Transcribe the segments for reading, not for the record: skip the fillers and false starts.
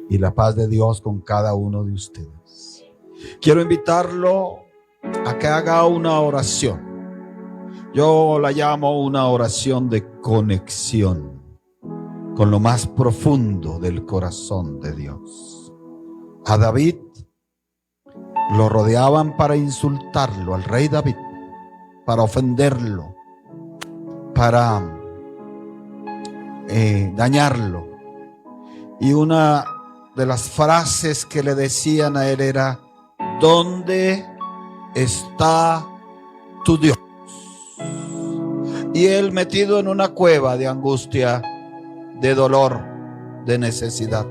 y la paz de Dios con cada uno de ustedes. Quiero invitarlo a que haga una oración. Yo la llamo una oración de conexión con lo más profundo del corazón de Dios. A David lo rodeaban para insultarlo, al rey David, para ofenderlo, para dañarlo. Y una de las frases que le decían a él era: ¿dónde está tu Dios? Y él metido en una cueva de angustia, de dolor, de necesidad.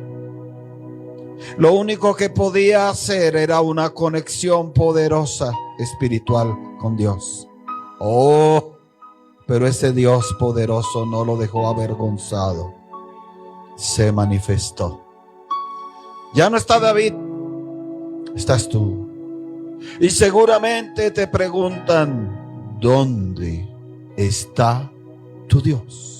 Lo único que podía hacer era una conexión poderosa espiritual con Dios. Pero ese Dios poderoso no lo dejó avergonzado. Se manifestó. Ya no está David, estás tú. Y seguramente te preguntan: ¿dónde está tu Dios?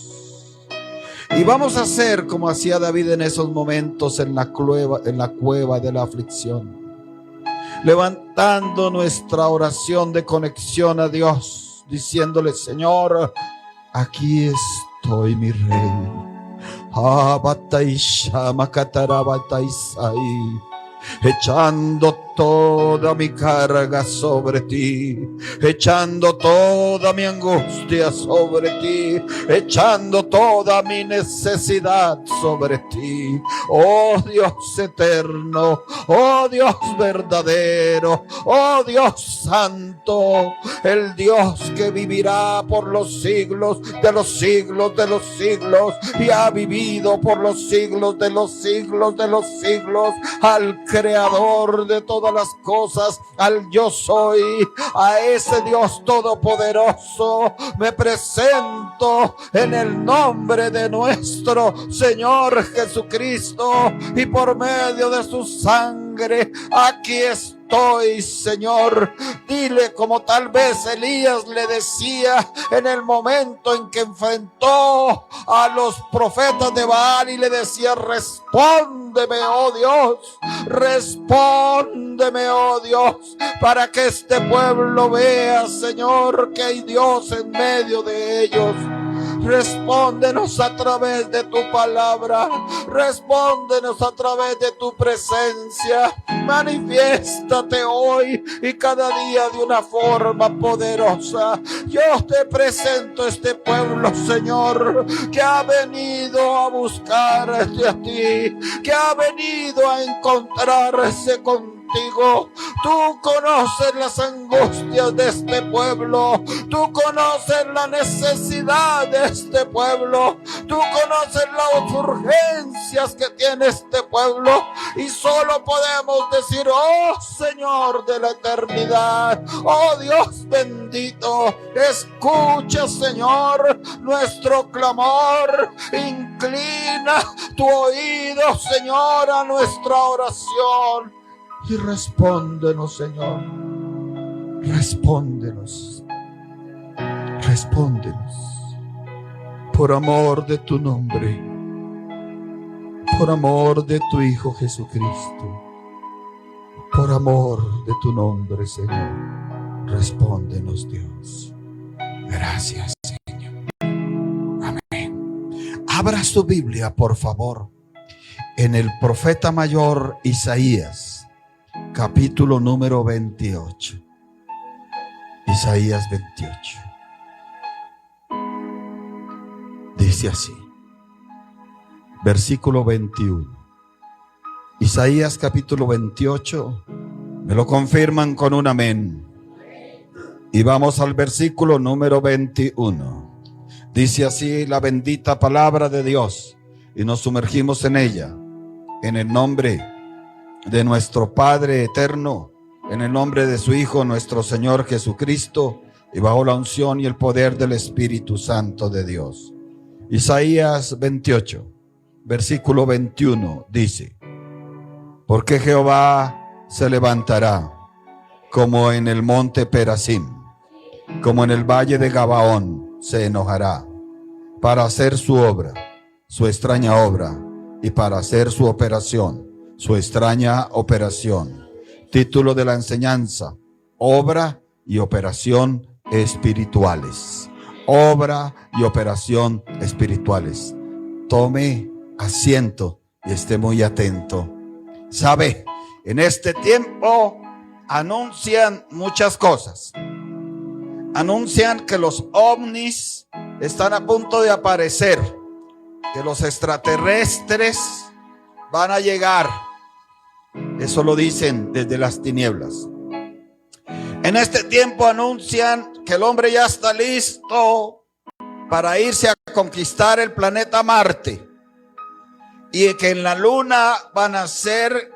Y vamos a hacer como hacía David en esos momentos en la cueva de la aflicción, levantando nuestra oración de conexión a Dios, diciéndole: Señor, aquí estoy, mi rey. Echando toda mi carga sobre ti, echando toda mi angustia sobre ti, echando toda mi necesidad sobre ti. Oh Dios eterno, oh Dios verdadero, oh Dios santo, el Dios que vivirá por los siglos de los siglos de los siglos y ha vivido por los siglos de los siglos de los siglos, al Creador de todas las cosas, al yo soy, a ese Dios todopoderoso, me presento en el nombre de nuestro Señor Jesucristo, y por medio de su sangre, aquí estoy, Señor. Dile como tal vez Elías le decía en el momento en que enfrentó a los profetas de Baal y le decía: respóndeme, oh Dios, respóndeme, oh Dios, para que este pueblo vea, Señor, que hay Dios en medio de ellos. Respóndenos a través de tu palabra, respóndenos a través de tu presencia. Manifiéstate hoy y cada día de una forma poderosa. Yo te presento este pueblo, Señor, que ha venido a buscarte a ti, que ha venido a encontrarse contigo. Tú conoces las angustias de este pueblo, tú conoces la necesidad de este pueblo, tú conoces las urgencias que tiene este pueblo, y solo podemos decir: oh Señor de la eternidad, oh Dios bendito, escucha, Señor, nuestro clamor, inclina tu oído, Señor, a nuestra oración. Y respóndenos, Señor, respóndenos, respóndenos, por amor de tu nombre, por amor de tu Hijo Jesucristo, por amor de tu nombre, Señor, respóndenos, Dios. Gracias, Señor. Amén. Abra su Biblia, por favor, en el profeta mayor Isaías, capítulo número 28. Isaías 28. Dice así, versículo 21. Isaías capítulo 28. Me lo confirman con un amén. Y vamos al versículo número 21. Dice así la bendita palabra de Dios, y nos sumergimos en ella, en el nombre de nuestro Padre eterno, en el nombre de su Hijo, nuestro Señor Jesucristo, y bajo la unción y el poder del Espíritu Santo de Dios. Isaías 28, versículo 21, dice: porque Jehová se levantará como en el monte Perasim, como en el valle de Gabaón se enojará, para hacer su obra, su extraña obra, y para hacer su operación, su extraña operación. Título de la enseñanza: obra y operación espirituales. Obra y operación espirituales. Tome asiento y esté muy atento. Sabe, en este tiempo anuncian muchas cosas. Anuncian que los ovnis están a punto de aparecer, que los extraterrestres van a llegar. Eso lo dicen desde las tinieblas. En este tiempo anuncian que el hombre ya está listo para irse a conquistar el planeta Marte, y que en la luna van a ser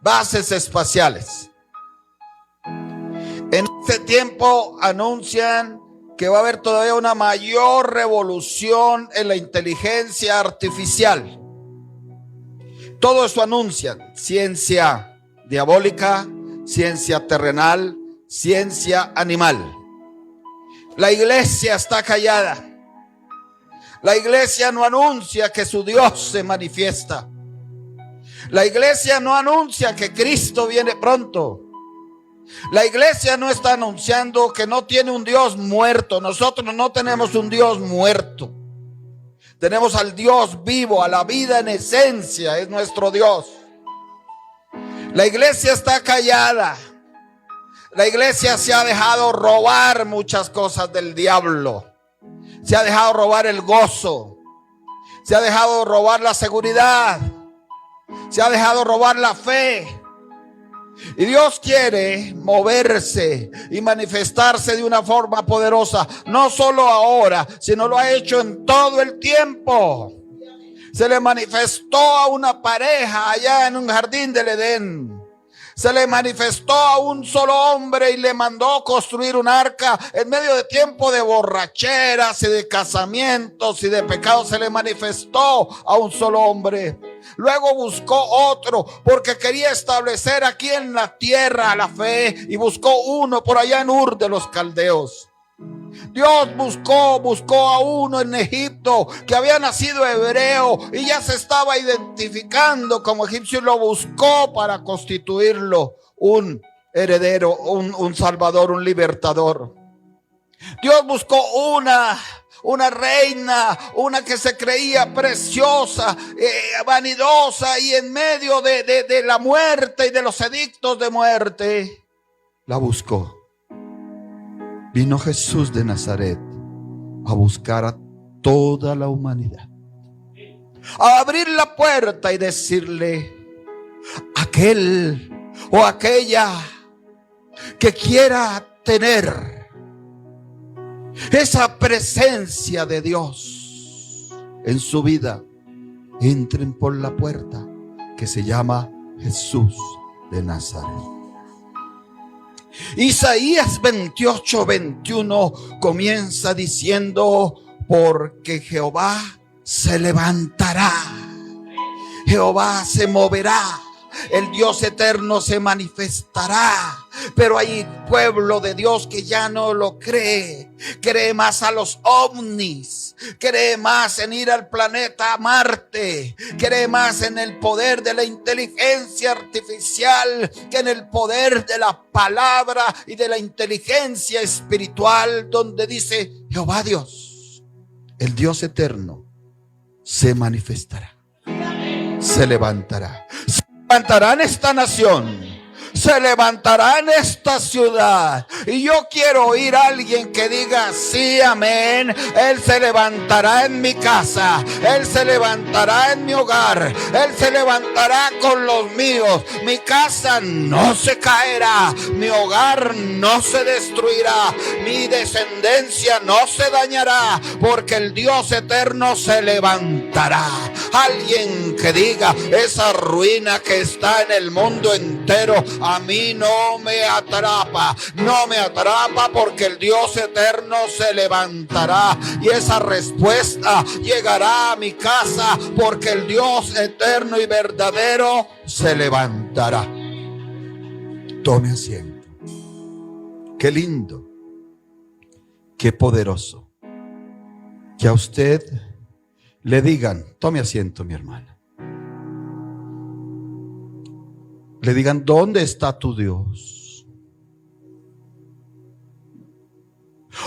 bases espaciales. En este tiempo anuncian que va a haber todavía una mayor revolución en la inteligencia artificial. Todo eso anuncian: ciencia diabólica, ciencia terrenal, ciencia animal. La iglesia está callada. La iglesia no anuncia que su Dios se manifiesta. La iglesia no anuncia que Cristo viene pronto. La iglesia no está anunciando que no tiene un Dios muerto. Nosotros no tenemos un Dios muerto. Tenemos al Dios vivo, a la vida en esencia, es nuestro Dios. La iglesia está callada. La iglesia se ha dejado robar muchas cosas del diablo. Se ha dejado robar el gozo. Se ha dejado robar la seguridad. Se ha dejado robar la fe. Y Dios quiere moverse y manifestarse de una forma poderosa, no solo ahora, sino lo ha hecho en todo el tiempo. Se le manifestó a una pareja allá en un jardín del Edén. Se le manifestó a un solo hombre y le mandó construir un arca en medio de tiempo de borracheras y de casamientos y de pecados. Se le manifestó a un solo hombre. Luego buscó otro porque quería establecer aquí en la tierra la fe, y buscó uno por allá en Ur de los Caldeos. Dios buscó a uno en Egipto que había nacido hebreo y ya se estaba identificando como egipcio, y lo buscó para constituirlo un heredero, un salvador, un libertador. Dios buscó una reina, una que se creía preciosa, vanidosa, y en medio de la muerte y de los edictos de muerte, la buscó. Vino Jesús de Nazaret a buscar a toda la humanidad, a abrir la puerta y decirle: aquel o aquella que quiera tener esa presencia de Dios en su vida, entren por la puerta que se llama Jesús de Nazaret. Isaías 28:21 comienza diciendo: porque Jehová se levantará, Jehová se moverá, el Dios eterno se manifestará. Pero hay pueblo de Dios que ya no lo cree. Cree más a los ovnis, cree más en ir al planeta Marte, cree más en el poder de la inteligencia artificial que en el poder de la palabra y de la inteligencia espiritual, donde dice: Jehová Dios, el Dios eterno, se manifestará, se levantará. Se levantará en esta nación, se levantará en esta ciudad. Y yo quiero oír a alguien que diga: sí, amén. Él se levantará en mi casa, Él se levantará en mi hogar, Él se levantará con los míos. Mi casa no se caerá, mi hogar no se destruirá, mi descendencia no se dañará, porque el Dios eterno se levantará. Alguien que diga: esa ruina que está en el mundo entero a mí no me atrapa, no me atrapa, porque el Dios eterno se levantará. Y esa respuesta llegará a mi casa, porque el Dios eterno y verdadero se levantará. Tome asiento. Qué lindo, qué poderoso que a usted le digan, tome asiento mi hermana, le digan, ¿dónde está tu Dios?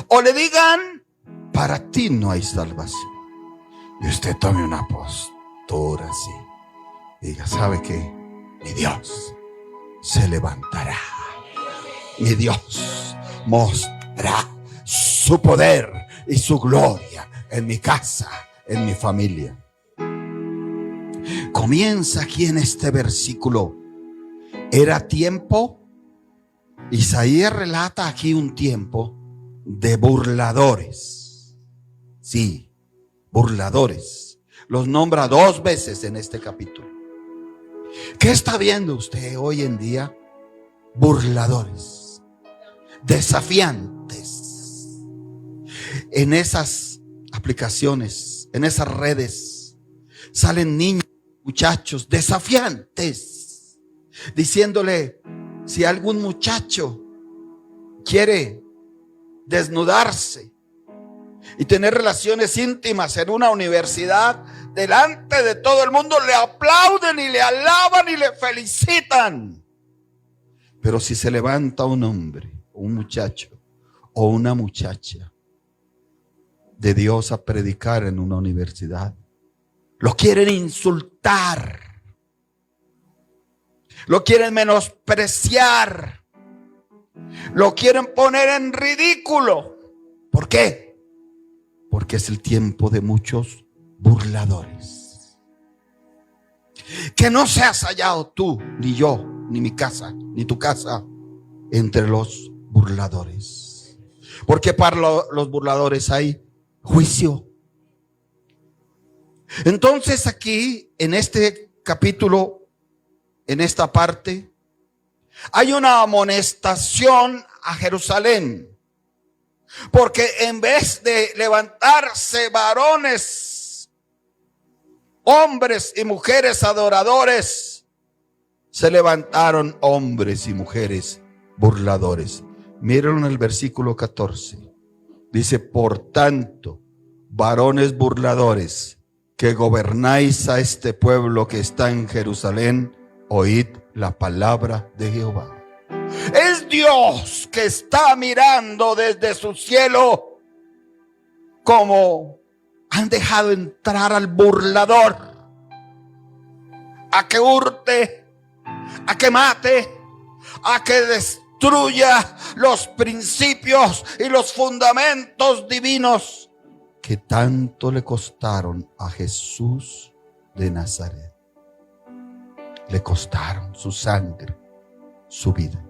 O le digan, para ti no hay salvación. Y usted tome una postura así. Diga, ¿sabe qué? Mi Dios se levantará. Mi Dios mostrará su poder y su gloria en mi casa, en mi familia. Comienza aquí en este versículo. Era tiempo, Isaías relata aquí un tiempo de burladores. Sí, burladores. Los nombra 2 veces en este capítulo. ¿Qué está viendo usted hoy en día? Burladores, desafiantes. En esas aplicaciones, en esas redes, salen niños, muchachos desafiantes, diciéndole, si algún muchacho quiere desnudarse y tener relaciones íntimas en una universidad, delante de todo el mundo le aplauden y le alaban y le felicitan. Pero si se levanta un hombre, un muchacho o una muchacha de Dios a predicar en una universidad, lo quieren insultar, lo quieren menospreciar, lo quieren poner en ridículo. ¿Por qué? Porque es el tiempo de muchos burladores. Que no seas hallado tú, ni yo, ni mi casa, ni tu casa, entre los burladores. Porque para los burladores hay juicio. Entonces aquí, en este capítulo, en esta parte, hay una amonestación a Jerusalén. Porque en vez de levantarse varones, hombres y mujeres adoradores, se levantaron hombres y mujeres burladores. Miren en el versículo 14. Dice, por tanto, varones burladores, que gobernáis a este pueblo que está en Jerusalén, oíd la palabra de Jehová. Es Dios que está mirando desde su cielo como han dejado entrar al burlador, a que hurte, a que mate, a que destruya los principios y los fundamentos divinos que tanto le costaron a Jesús de Nazaret. Le costaron su sangre, su vida.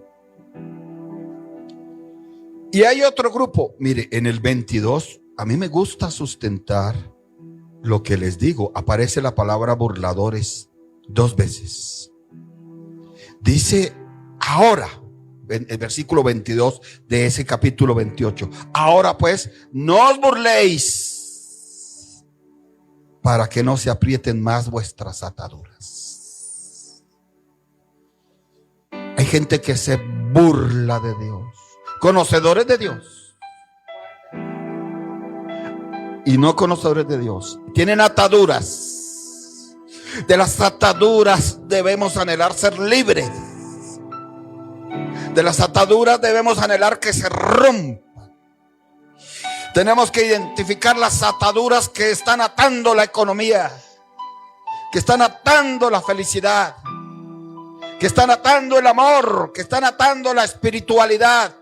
Y hay otro grupo, mire, en el 22, a mí me gusta sustentar lo que les digo. Aparece la palabra burladores 2 veces. Dice ahora, en el versículo 22 de ese capítulo 28. Ahora pues, no os burléis, para que no se aprieten más vuestras ataduras. Hay gente que se burla de Dios, conocedores de Dios y no conocedores de Dios. Tienen ataduras. De las ataduras debemos anhelar ser libres. De las ataduras debemos anhelar que se rompan. Tenemos que identificar las ataduras que están atando la economía, que están atando la felicidad, que están atando el amor, que están atando la espiritualidad.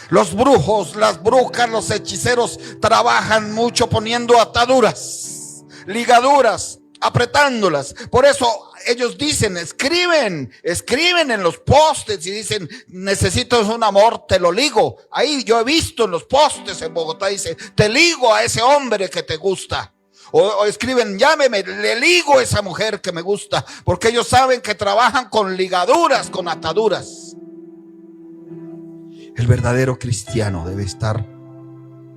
Los brujos, las brujas, los hechiceros trabajan mucho poniendo ataduras, ligaduras, apretándolas. Por eso ellos dicen, escriben en los postes y dicen, necesito un amor, te lo ligo. Ahí yo he visto en los postes en Bogotá, dice, te ligo a ese hombre que te gusta. O escriben, llámeme, le ligo a esa mujer que me gusta. Porque ellos saben que trabajan con ligaduras, con ataduras. El verdadero cristiano debe estar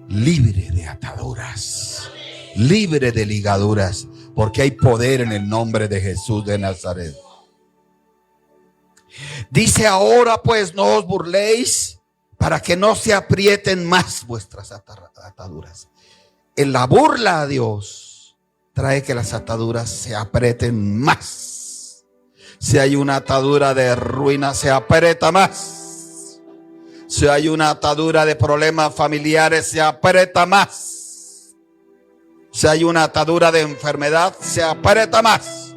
libre de ataduras, libre de ligaduras, porque hay poder en el nombre de Jesús de Nazaret. Dice, ahora pues no os burléis, para que no se aprieten más vuestras ataduras. En la burla a Dios trae que las ataduras se aprieten más. Si hay una atadura de ruina, se aprieta más. Si hay una atadura de problemas familiares, se aprieta más. Si hay una atadura de enfermedad, se aprieta más.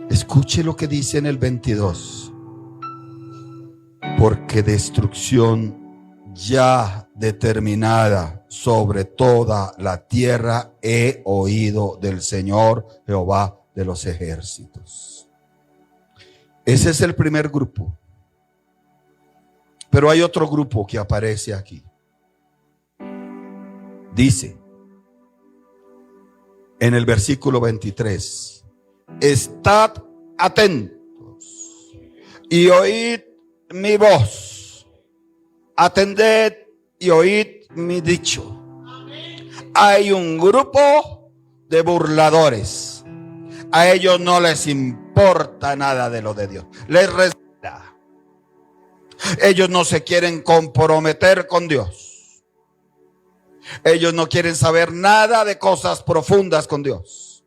Escuche lo que dice en el 22. Porque destrucción ya determinada sobre toda la tierra he oído del Señor Jehová de los ejércitos. Ese es el primer grupo. Pero hay otro grupo que aparece aquí. Dice en el versículo 23: estad atentos y oíd mi voz. Atended y oíd mi dicho. Hay un grupo de burladores. A ellos no les importa nada de lo de Dios. Les resta. Ellos no se quieren comprometer con Dios. Ellos no quieren saber nada de cosas profundas con Dios.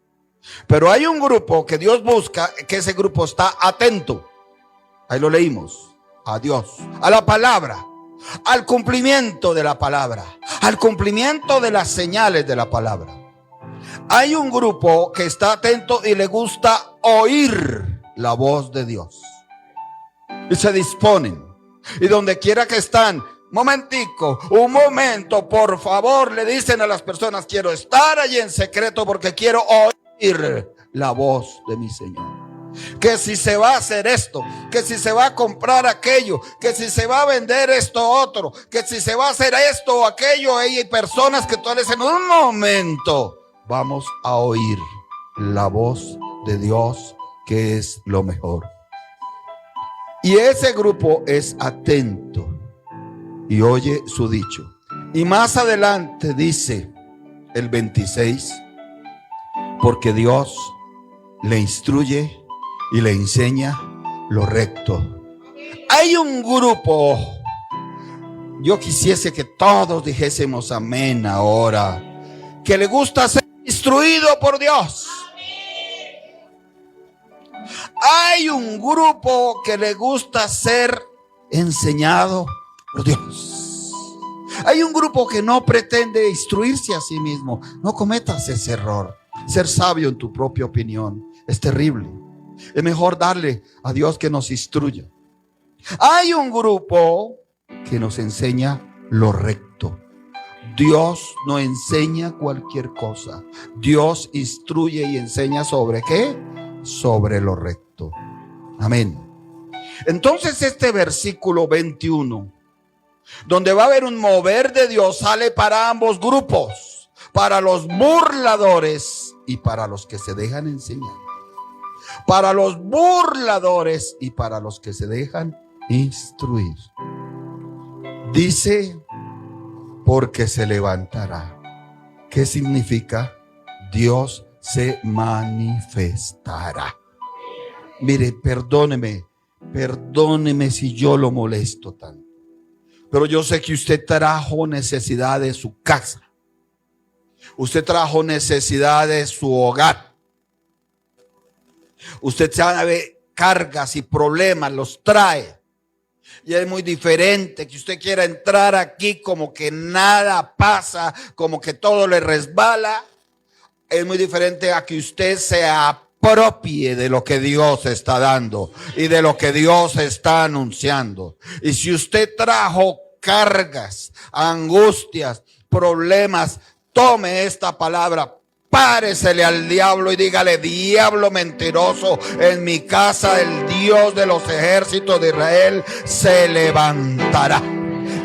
Pero hay un grupo que Dios busca, que ese grupo está atento. Ahí lo leímos. A Dios, a la palabra, al cumplimiento de la palabra, al cumplimiento de las señales de la palabra. Hay un grupo que está atento y le gusta oír la voz de Dios. Y se disponen. Y donde quiera que están, momentico, un momento, por favor, le dicen a las personas: quiero estar allí en secreto porque quiero oír la voz de mi Señor. Que si se va a hacer esto, que si se va a comprar aquello, que si se va a vender esto otro, que si se va a hacer esto o aquello. Hay personas que todas dicen: un momento, vamos a oír la voz de Dios, que es lo mejor. Y ese grupo es atento y oye su dicho. Y más adelante dice el 26: porque Dios le instruye y le enseña lo recto. Hay un grupo, yo quisiese que todos dijésemos amén ahora, que le gusta ser instruido por Dios. Hay un grupo que le gusta ser enseñado por Dios. Hay un grupo que no pretende instruirse a sí mismo. No cometas ese error. Ser sabio en tu propia opinión es terrible. Es mejor darle a Dios que nos instruya. Hay un grupo que nos enseña lo recto. Dios no enseña cualquier cosa. Dios instruye y enseña ¿sobre qué? Sobre lo recto. Amén. Entonces este versículo 21, donde va a haber un mover de Dios, sale para ambos grupos, para los burladores y para los que se dejan enseñar. Para los burladores y para los que se dejan instruir. Dice: porque se levantará. ¿Qué significa? Dios se manifestará. Mire, perdóneme si yo lo molesto tanto, pero yo sé que usted trajo necesidad de su casa. Usted trajo necesidad de su hogar. Usted sabe, cargas y problemas los trae. Y es muy diferente que usted quiera entrar aquí como que nada pasa, como que todo le resbala. Es muy diferente a que usted se apropie de lo que Dios está dando y de lo que Dios está anunciando. Y si usted trajo cargas, angustias, problemas, tome esta palabra. Páresele al diablo y dígale: diablo mentiroso, en mi casa el Dios de los ejércitos de Israel se levantará.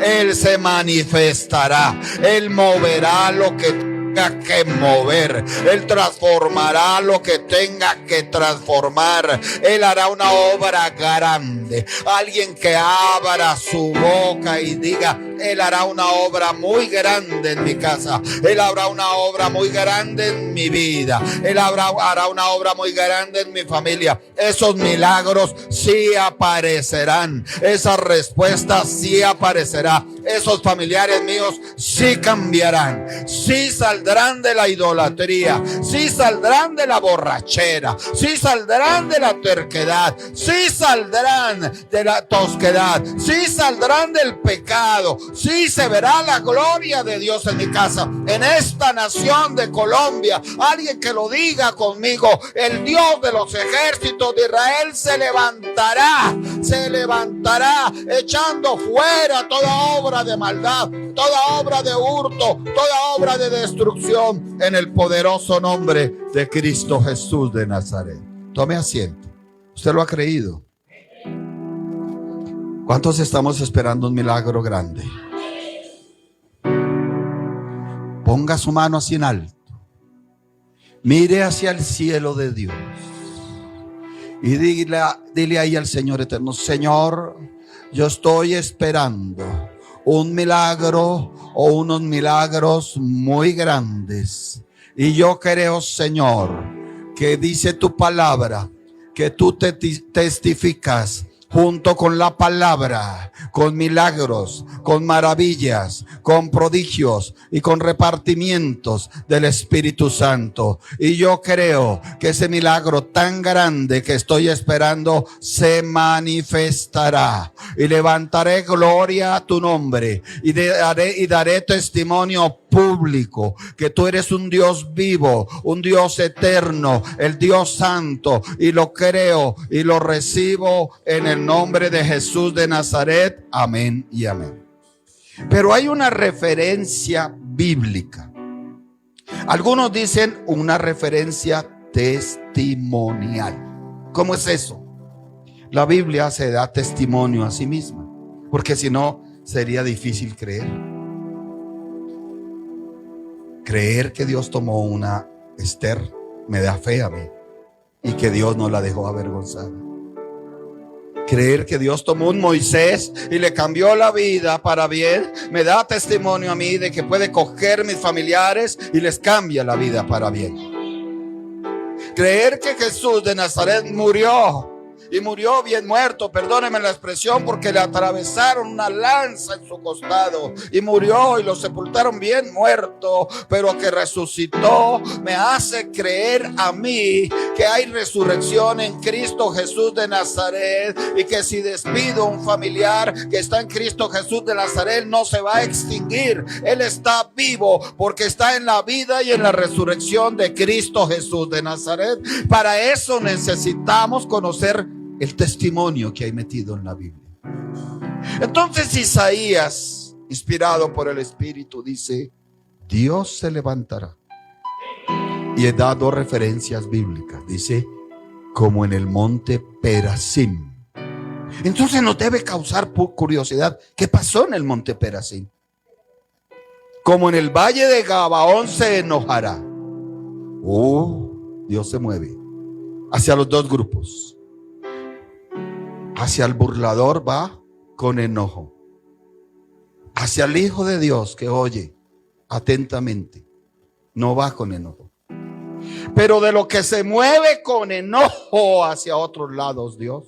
Él se manifestará. Él moverá lo que tenga que mover. Él transformará lo que tenga que transformar. Él hará una obra grande. Alguien que abra su boca y diga: Él hará una obra muy grande en mi casa. Él hará una obra muy grande en mi vida. Él hará una obra muy grande en mi familia. Esos milagros sí aparecerán. Esas respuestas sí aparecerán. esos familiares míos sí cambiarán, sí saldrán de la idolatría, sí saldrán de la borrachera, sí saldrán de la terquedad, sí saldrán de la tosquedad, sí saldrán del pecado, sí se verá la gloria de Dios en mi casa, en esta nación de Colombia. Alguien que lo diga conmigo: el Dios de los ejércitos de Israel se levantará echando fuera toda obra de maldad, toda obra de hurto, toda obra de destrucción, en el poderoso nombre de Cristo Jesús de Nazaret. Tome asiento. ¿Usted lo ha creído? ¿Cuántos estamos esperando un milagro grande? Ponga su mano así en alto. Mire hacia el cielo de Dios. Y dile ahí al Señor eterno: Señor, yo estoy esperando un milagro o unos milagros muy grandes. Y yo creo, Señor, que dice tu palabra, que tú te testificas junto con la palabra, con milagros, con maravillas, con prodigios y con repartimientos del Espíritu Santo. Y yo creo que ese milagro tan grande que estoy esperando se manifestará. Y levantaré gloria a tu nombre y daré testimonio público que tú eres un Dios vivo, un Dios eterno, el Dios santo. Y lo creo y lo recibo en el nombre de Jesús de Nazaret. Amén y amén. Pero hay una referencia bíblica. Algunos dicen una referencia testimonial. ¿Cómo es eso? La Biblia se da testimonio a sí misma, porque si no sería difícil creer. Creer que Dios tomó una Esther me da fe a mí, y que Dios no la dejó avergonzada. Creer que Dios tomó un Moisés y le cambió la vida para bien me da testimonio a mí de que puede coger mis familiares y les cambia la vida para bien. Creer que Jesús de Nazaret murió, y murió bien muerto, perdónenme la expresión, porque le atravesaron una lanza en su costado y murió y lo sepultaron bien muerto, pero que resucitó, me hace creer a mí que hay resurrección en Cristo Jesús de Nazaret, y que si despido a un familiar que está en Cristo Jesús de Nazaret, no se va a extinguir. Él está vivo porque está en la vida y en la resurrección de Cristo Jesús de Nazaret. Para eso necesitamos conocer el testimonio que hay metido en la Biblia. Entonces Isaías, inspirado por el Espíritu, dice: Dios se levantará. Y da dos referencias bíblicas. Dice: como en el monte Perasim. Entonces nos debe causar curiosidad: ¿qué pasó en el monte Perasim? Como en el valle de Gabaón se enojará. Dios se mueve hacia los dos grupos. Hacia el burlador va con enojo. Hacia el Hijo de Dios que oye atentamente, no va con enojo. Pero de lo que se mueve con enojo hacia otros lados, Dios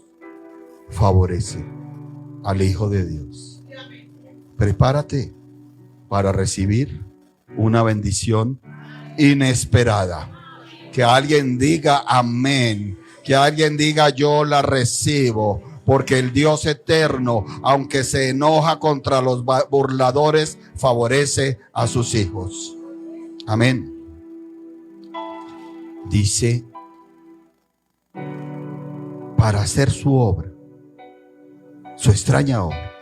favorece al Hijo de Dios. Prepárate para recibir una bendición inesperada. Que alguien diga amén. Que alguien diga: yo la recibo. Porque el Dios eterno, aunque se enoja contra los burladores, favorece a sus hijos. Amén. Dice: para hacer su obra, su extraña obra,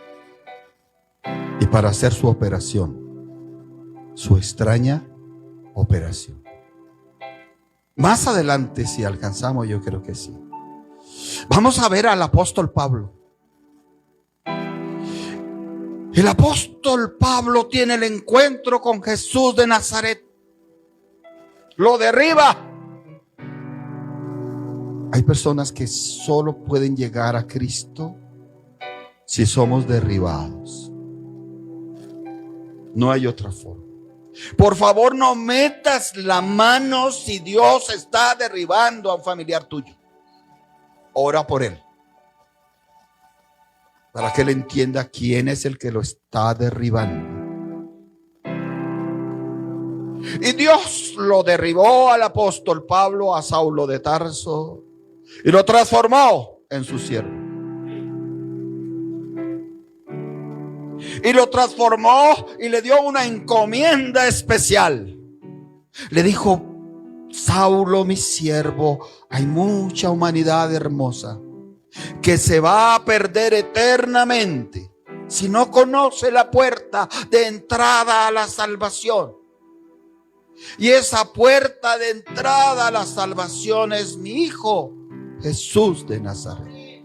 y para hacer su operación, su extraña operación. Más adelante, si alcanzamos, yo creo que sí, vamos a ver al apóstol Pablo. El apóstol Pablo tiene el encuentro con Jesús de Nazaret. Lo derriba. Hay personas que solo pueden llegar a Cristo si somos derribados. No hay otra forma. Por favor, no metas la mano si Dios está derribando a un familiar tuyo. Ora por él. para que él entienda quién es el que lo está derribando. Y Dios lo derribó al apóstol Pablo, a Saulo de Tarso, y lo transformó en su siervo. Y lo transformó y le dio una encomienda especial. Le dijo: Saulo, mi siervo, hay mucha humanidad hermosa que se va a perder eternamente si no conoce la puerta de entrada a la salvación. Y esa puerta de entrada a la salvación es mi Hijo Jesús de Nazaret.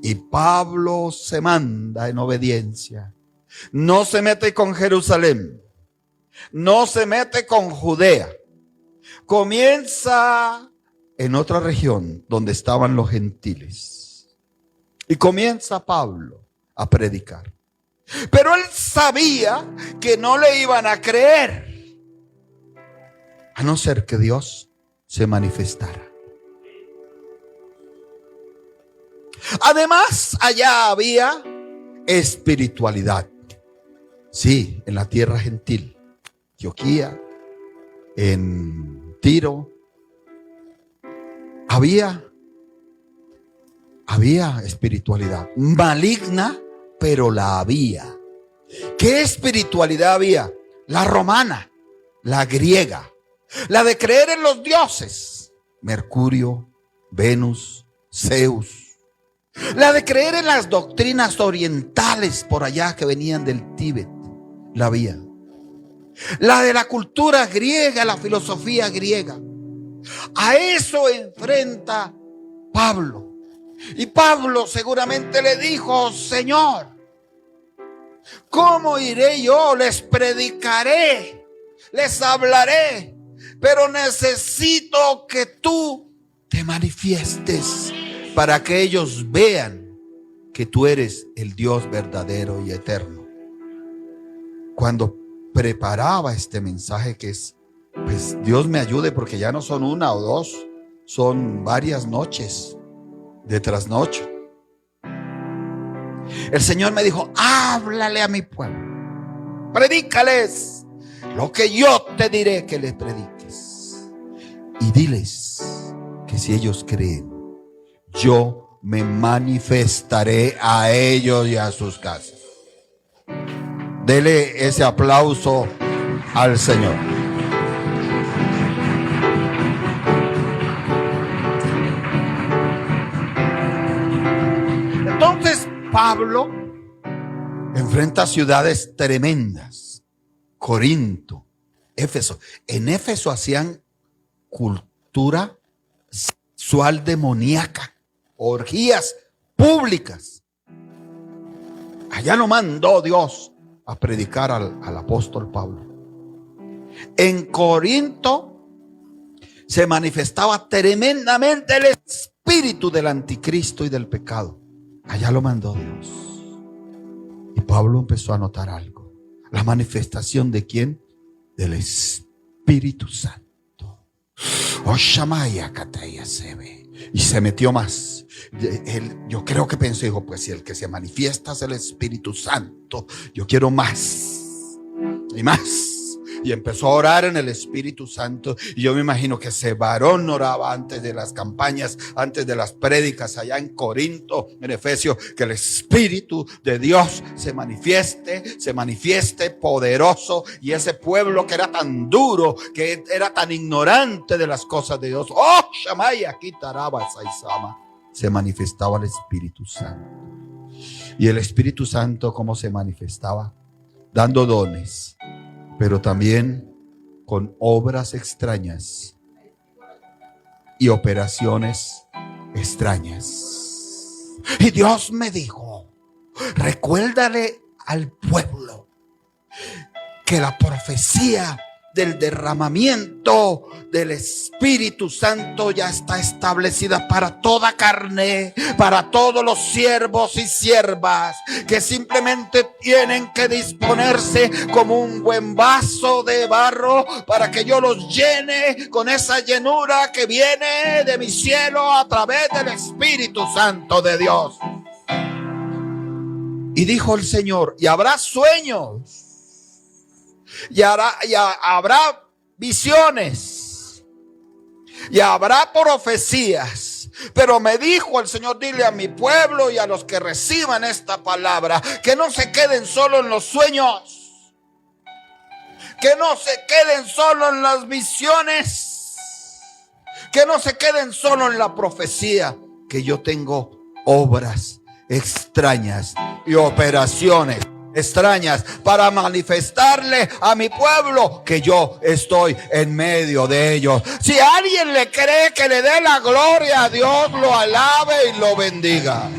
Y Pablo se manda en obediencia. No se mete con Jerusalén, no se mete con Judea. Comienza en otra región donde estaban los gentiles. Y comienza Pablo a predicar. Pero él sabía que no le iban a creer, a no ser que Dios se manifestara. Además, allá había espiritualidad. Sí, en la tierra gentil, Antioquía, en Tiro, había espiritualidad maligna, pero la había. ¿Qué espiritualidad había? La romana, la griega, la de creer en los dioses, Mercurio, Venus, Zeus. La de creer en las doctrinas orientales por allá que venían del Tíbet, la había. La de la cultura griega, la filosofía griega. A eso enfrenta Pablo. Y Pablo seguramente le dijo: Señor, ¿cómo iré yo? Les predicaré, les hablaré, pero necesito que tú te manifiestes para que ellos vean que tú eres el Dios verdadero y eterno. Cuando preparaba este mensaje, que es, pues Dios me ayude, porque ya no son una o dos, son varias noches de trasnocho. El Señor me dijo: háblale a mi pueblo, predícales lo que yo te diré que les prediques, y diles que si ellos creen, yo me manifestaré a ellos y a sus casas. Dele ese aplauso al Señor. Entonces Pablo enfrenta ciudades tremendas: Corinto, Éfeso. En Éfeso hacían cultura sexual demoníaca, orgías públicas. Allá lo mandó Dios a predicar al apóstol Pablo. En Corinto se manifestaba tremendamente el espíritu del anticristo y del pecado. Allá lo mandó Dios. Y Pablo empezó a notar algo: la manifestación de ¿quién? Del Espíritu Santo. Y se metió más. Yo creo que pensó, dijo: pues si el que se manifiesta es el Espíritu Santo, yo quiero más y más. Y empezó a orar en el Espíritu Santo. Y yo me imagino que ese varón oraba antes de las campañas, antes de las prédicas allá en Corinto, en Efesios, que el Espíritu de Dios se manifieste poderoso. Y ese pueblo que era tan duro, que era tan ignorante de las cosas de Dios, se manifestaba el Espíritu Santo. Y el Espíritu Santo, ¿cómo se manifestaba? Dando dones, pero también con obras extrañas y operaciones extrañas. Y Dios me dijo: recuérdale al pueblo que la profecía del derramamiento del Espíritu Santo ya está establecida para toda carne, para todos los siervos y siervas, que simplemente tienen que disponerse como un buen vaso de barro para que yo los llene con esa llenura que viene de mi cielo a través del Espíritu Santo de Dios. Y dijo el Señor, y habrá sueños, y habrá visiones, y habrá profecías. Pero me dijo el Señor, dile a mi pueblo y a los que reciban esta palabra, que no se queden solo en los sueños, que no se queden solo en las visiones, que no se queden solo en la profecía, que yo tengo obras extrañas y operaciones extrañas para manifestarle a mi pueblo que yo estoy en medio de ellos. Si alguien le cree, que le dé la gloria a Dios, lo alabe y lo bendiga.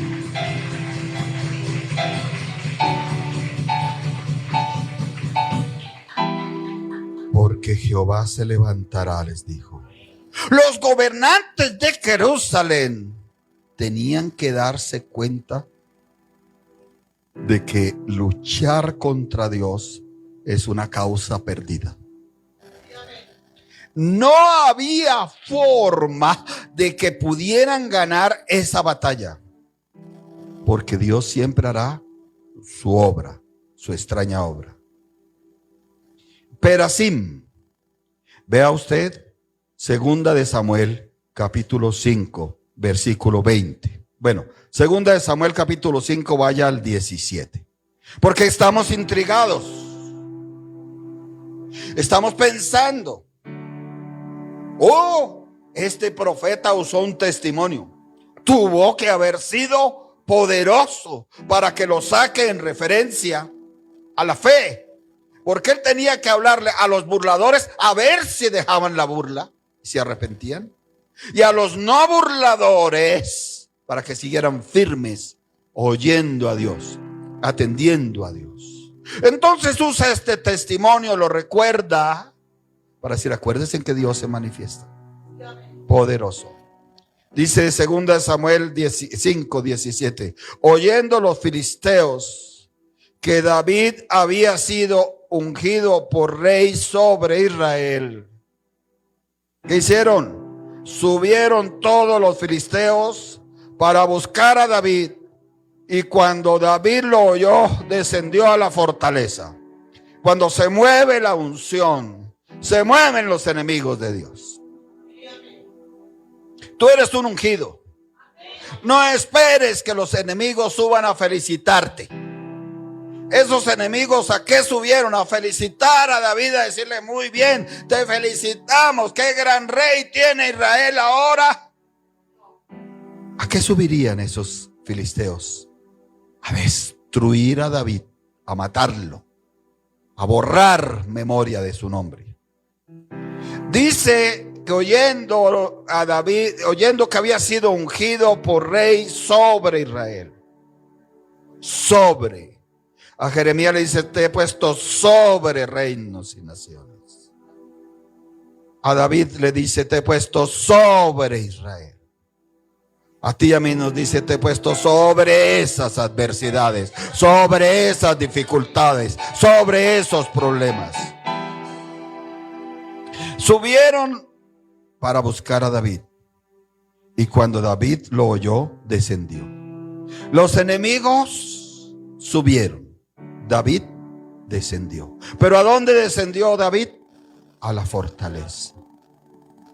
Porque Jehová se levantará, les dijo. Los gobernantes de Jerusalén tenían que darse cuenta de que luchar contra Dios es una causa perdida. No había forma de que pudieran ganar esa batalla, porque Dios siempre hará su obra, su extraña obra. Perasim, vea usted, segunda de Samuel, capítulo 5, versículo 20. Bueno, segunda de Samuel capítulo 5, vaya al 17. Porque estamos intrigados. Estamos pensando, este profeta usó un testimonio. Tuvo que haber sido poderoso para que lo saque en referencia a la fe. Porque él tenía que hablarle a los burladores a ver si dejaban la burla, si arrepentían. Y a los no burladores para que siguieran firmes, oyendo a Dios, atendiendo a Dios. Entonces usa este testimonio, lo recuerda, para decir, acuérdense en que Dios se manifiesta poderoso. Dice 2 Samuel 5, 17. Oyendo los filisteos que David había sido ungido por rey sobre Israel, ¿qué hicieron? Subieron todos los filisteos para buscar a David, y cuando David lo oyó, descendió a la fortaleza. Cuando se mueve la unción, se mueven los enemigos de Dios. Tú eres un ungido. No esperes que los enemigos suban a felicitarte. Esos enemigos, ¿a qué subieron? A felicitar a David, a decirle, muy bien, te felicitamos, qué gran rey tiene Israel ahora. ¿A qué subirían esos filisteos? A destruir a David, a matarlo, a borrar memoria de su nombre. Dice que oyendo a David, oyendo que había sido ungido por rey sobre Israel, sobre. A Jeremías le dice, te he puesto sobre reinos y naciones. A David le dice, te he puesto sobre Israel. A ti y a mí nos dice, te he puesto sobre esas adversidades, sobre esas dificultades, sobre esos problemas. Subieron para buscar a David, y cuando David lo oyó, descendió. Los enemigos subieron, David descendió. ¿Pero a dónde descendió David? A la fortaleza.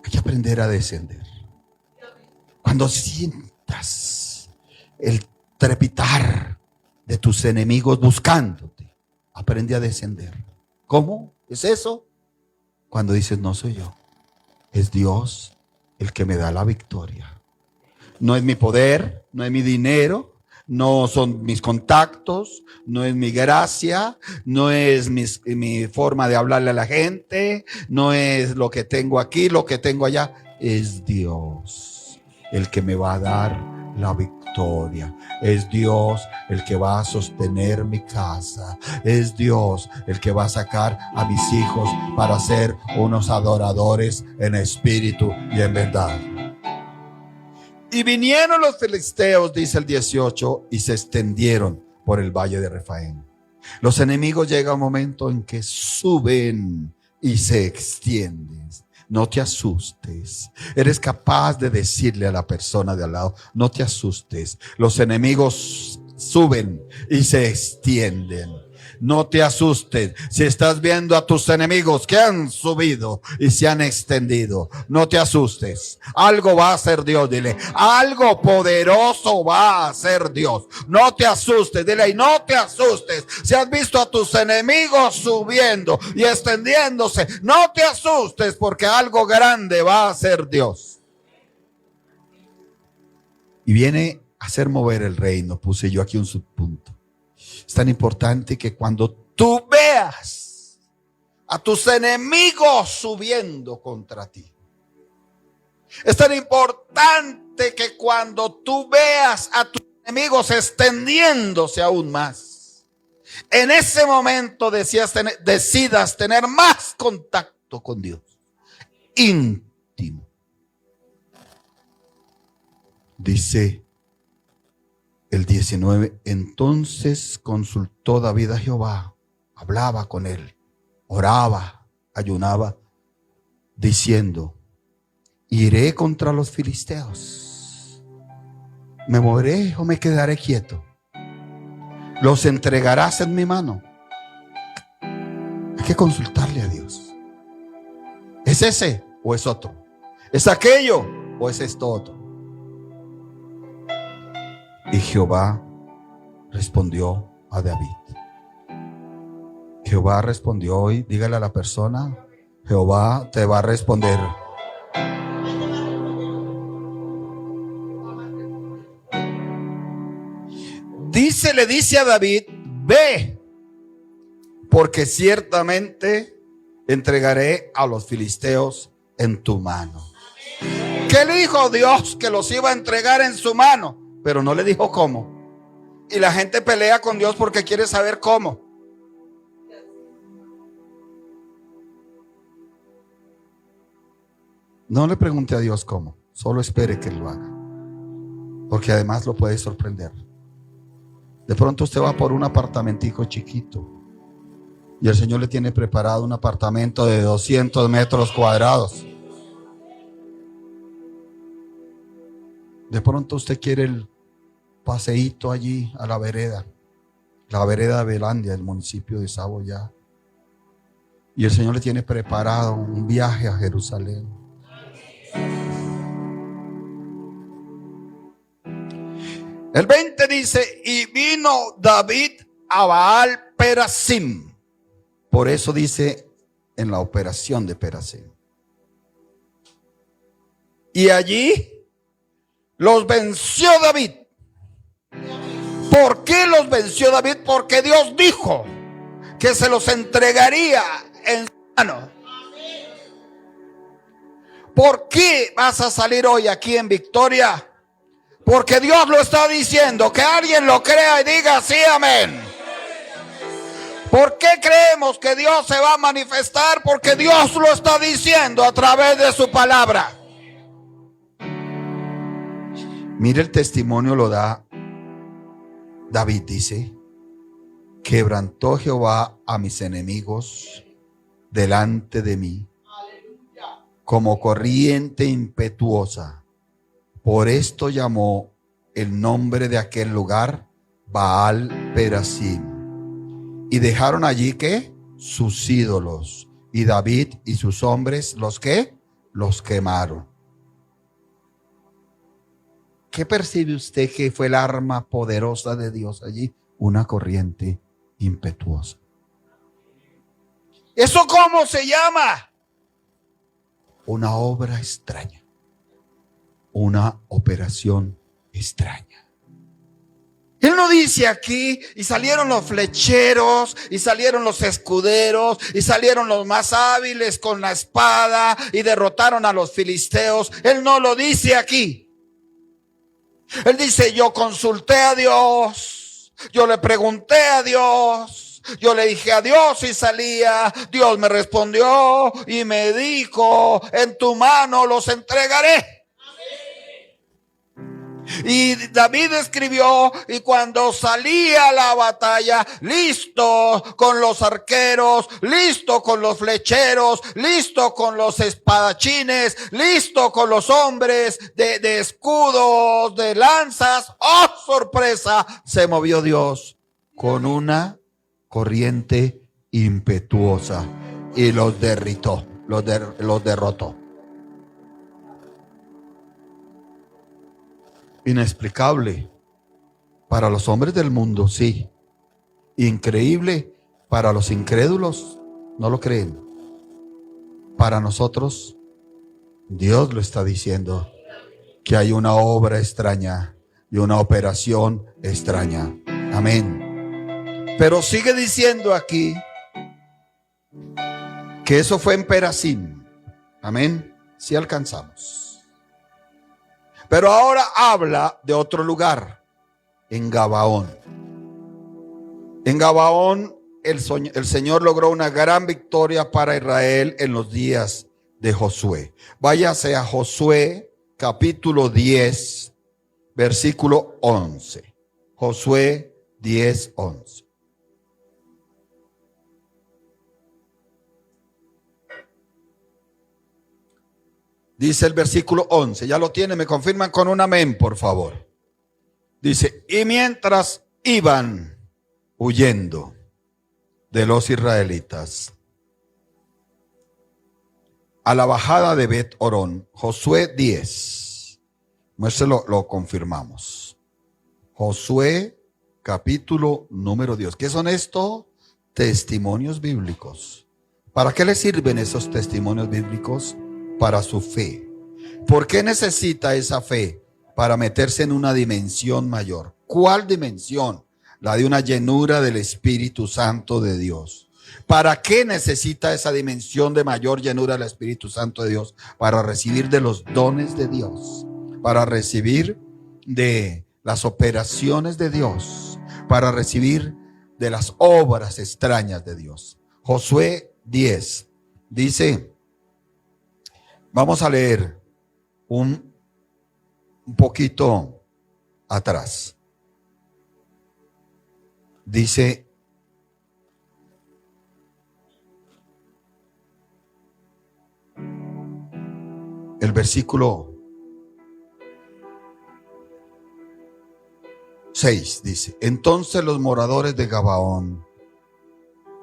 Hay que aprender a descender. Cuando sientas el trepitar de tus enemigos buscándote, aprende a descender. ¿Cómo es eso? Cuando dices, no soy yo, es Dios el que me da la victoria. No es mi poder, no es mi dinero, no son mis contactos, no es mi gracia, no es mi forma de hablarle a la gente, no es lo que tengo aquí, lo que tengo allá. Es Dios el que me va a dar la victoria. Es Dios el que va a sostener mi casa. Es Dios el que va a sacar a mis hijos para ser unos adoradores en espíritu y en verdad. Y vinieron los filisteos, dice el 18, y se extendieron por el valle de Refaim. Los enemigos llega un momento en que suben y se extienden. No te asustes. Eres capaz de decirle a la persona de al lado, no te asustes. Los enemigos suben y se extienden. No te asustes si estás viendo a tus enemigos que han subido y se han extendido. No te asustes. Algo va a hacer Dios, dile. Algo poderoso va a hacer Dios. No te asustes, dile, y no te asustes. Si has visto a tus enemigos subiendo y extendiéndose, no te asustes porque algo grande va a hacer Dios. Y viene a hacer mover el reino. Puse yo aquí un subpunto. Es tan importante que cuando tú veas a tus enemigos subiendo contra ti, es tan importante que cuando tú veas a tus enemigos extendiéndose aún más, en ese momento decidas tener más contacto con Dios, íntimo. Dice el 19, entonces consultó David a Jehová, hablaba con él, oraba, ayunaba, diciendo, iré contra los filisteos, me moveré o me quedaré quieto, los entregarás en mi mano. Hay que consultarle a Dios. ¿Es ese o es otro? ¿Es aquello o es esto otro? Y Jehová respondió a David. Jehová respondió hoy, dígale a la persona, Jehová te va a responder. Le dice a David, ve, porque ciertamente entregaré a los filisteos en tu mano. ¿Qué le dijo Dios? Que los iba a entregar en su mano. Pero no le dijo cómo. Y la gente pelea con Dios porque quiere saber cómo. No le pregunte a Dios cómo. Solo espere que lo haga. Porque además lo puede sorprender. De pronto usted va por un apartamentico chiquito. Y el Señor le tiene preparado un apartamento de 200 metros cuadrados. De pronto usted quiere el paseíto allí a la vereda de Belandia, el municipio de Saboyá. Y el Señor le tiene preparado un viaje a Jerusalén. El 20 dice, y vino David a Baal Perasim. Por eso dice en la operación de Perasim. Y allí los venció David. ¿Por qué los venció David? Porque Dios dijo que se los entregaría en su mano. ¿Por qué vas a salir hoy aquí en victoria? Porque Dios lo está diciendo. Que alguien lo crea y diga sí, amén. ¿Por qué creemos que Dios se va a manifestar? Porque Dios lo está diciendo a través de su palabra. Mire, el testimonio lo da David, dice, quebrantó Jehová a mis enemigos delante de mí como corriente impetuosa. Por esto llamó el nombre de aquel lugar Baal Perasim. Y dejaron allí, ¿qué? Sus ídolos. Y David y sus hombres, ¿los qué? Los quemaron. ¿Qué percibe usted que fue el arma poderosa de Dios allí? Una corriente impetuosa. ¿Eso cómo se llama? Una obra extraña. Una operación extraña. Él no dice aquí, y salieron los flecheros, y salieron los escuderos, y salieron los más hábiles con la espada, y derrotaron a los filisteos. Él no lo dice aquí. Él dice, yo consulté a Dios, yo le pregunté a Dios, yo le dije a Dios si salía, Dios me respondió y me dijo, en tu mano los entregaré. Y David escribió, y cuando salía a la batalla, listo con los arqueros, listo con los flecheros, listo con los espadachines, listo con los hombres de escudos, de lanzas. ¡Oh, sorpresa! Se movió Dios con una corriente impetuosa y los derritó, los derrotó. Inexplicable para los hombres del mundo, sí. Increíble para los incrédulos, no lo creen. Para nosotros, Dios lo está diciendo, que hay una obra extraña y una operación extraña. Amén. Pero sigue diciendo aquí que eso fue en Perazim. Amén. Si alcanzamos. Pero ahora habla de otro lugar, en Gabaón. En Gabaón el Señor logró una gran victoria para Israel en los días de Josué. Váyase a Josué capítulo 10, versículo 11. Josué 10, 11. Dice el versículo 11, ya lo tiene, me confirman con un amén, por favor. Dice, y mientras iban huyendo de los israelitas a la bajada de Bet Orón, Josué 10, muéstrelo, lo confirmamos. Josué capítulo número 10. ¿Qué son estos? Testimonios bíblicos. ¿Para qué le sirven esos testimonios bíblicos? Para su fe. ¿Por qué necesita esa fe? Para meterse en una dimensión mayor. ¿Cuál dimensión? La de una llenura del Espíritu Santo de Dios. ¿Para qué necesita esa dimensión de mayor llenura del Espíritu Santo de Dios? Para recibir de los dones de Dios, para recibir de las operaciones de Dios, para recibir de las obras extrañas de Dios. Josué 10 dice, vamos a leer un poquito atrás. Dice, el versículo 6 dice, entonces los moradores de Gabaón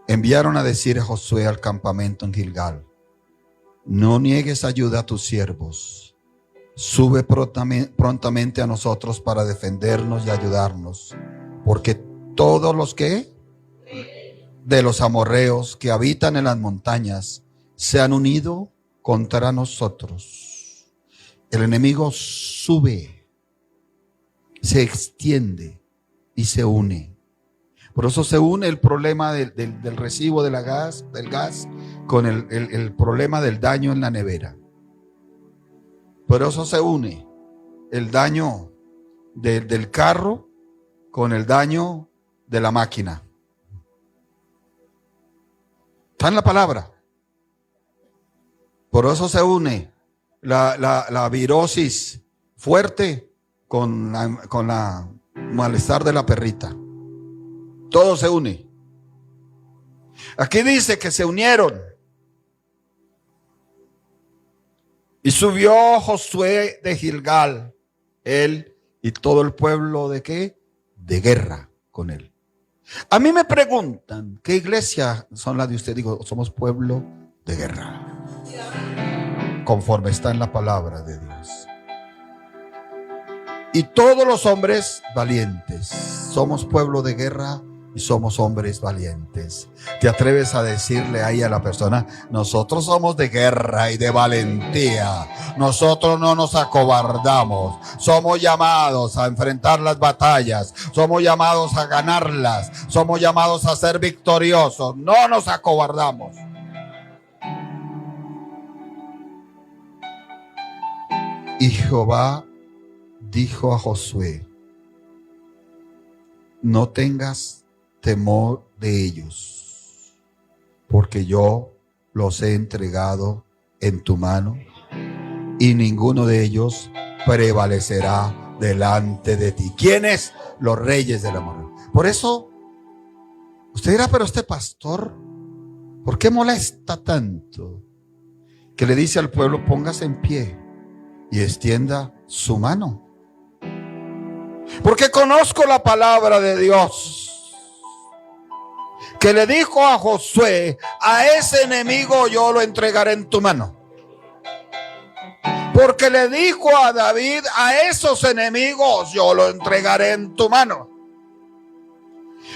enviaron a decir a Josué al campamento en Gilgal, no niegues ayuda a tus siervos, sube prontamente a nosotros para defendernos y ayudarnos, porque todos los que de los amorreos que habitan en las montañas se han unido contra nosotros. El enemigo sube, se extiende y se une. Por eso se une el problema del recibo del gas con el problema del daño en la nevera. Por eso se une el daño del carro con el daño de la máquina. Está en la palabra. Por eso se une la virosis fuerte con la malestar de la perrita. Todo se une. Aquí dice que se unieron. Y subió Josué de Gilgal, él y todo el pueblo ¿de qué? De guerra con él. A mí me preguntan, ¿qué iglesia son las de usted? Digo, somos pueblo de guerra. Conforme está en la palabra de Dios. Y todos los hombres valientes. Somos pueblo de guerra y somos hombres valientes. ¿Te atreves a decirle ahí a la persona, nosotros somos de guerra y de valentía? Nosotros no nos acobardamos. Somos llamados a enfrentar las batallas. Somos llamados a ganarlas. Somos llamados a ser victoriosos. No nos acobardamos. Y Jehová dijo a Josué, no tengas temor de ellos, porque yo los he entregado en tu mano y ninguno de ellos prevalecerá delante de ti. ¿Quiénes? Los reyes del amor. Por eso, usted dirá, pero este pastor, ¿por qué molesta tanto? Que le dice al pueblo, póngase en pie y extienda su mano. Porque conozco la palabra de Dios, que le dijo a Josué, a ese enemigo yo lo entregaré en tu mano. Porque le dijo a David, a esos enemigos yo lo entregaré en tu mano.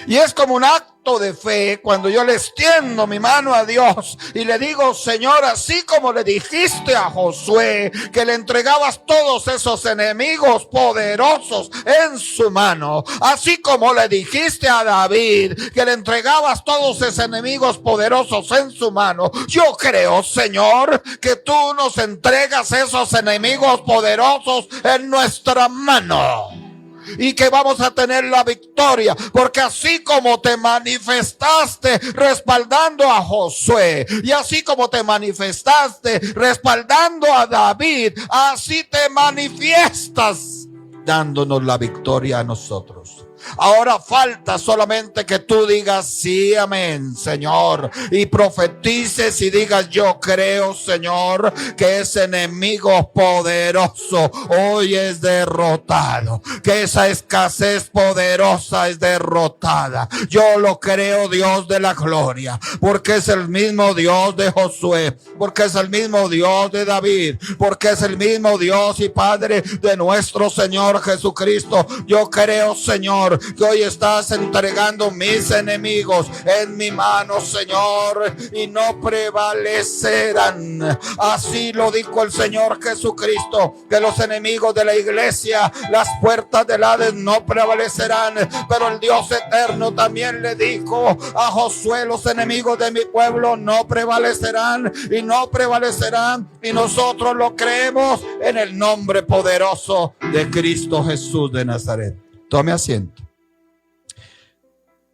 Y es como un acto de fe cuando yo le extiendo mi mano a Dios y le digo, Señor, así como le dijiste a Josué que le entregabas todos esos enemigos poderosos en su mano, así como le dijiste a David que le entregabas todos esos enemigos poderosos en su mano, yo creo, Señor, que tú nos entregas esos enemigos poderosos en nuestra mano. Y que vamos a tener la victoria, porque así como te manifestaste respaldando a Josué, y así como te manifestaste respaldando a David, así te manifiestas dándonos la victoria a nosotros. Ahora falta solamente que tú digas sí, amén, Señor, y profetices y digas, yo creo, Señor, que ese enemigo poderoso hoy es derrotado, que esa escasez poderosa es derrotada. Yo lo creo, Dios de la gloria, porque es el mismo Dios de Josué, porque es el mismo Dios de David, porque es el mismo Dios y Padre de nuestro Señor Jesucristo. Yo creo, Señor, que hoy estás entregando mis enemigos en mi mano, Señor, y no prevalecerán. Así lo dijo el Señor Jesucristo, que los enemigos de la iglesia, las puertas del Hades no prevalecerán. Pero el Dios eterno también le dijo a Josué, los enemigos de mi pueblo no prevalecerán y no prevalecerán. Y nosotros lo creemos en el nombre poderoso de Cristo Jesús de Nazaret. Tome asiento.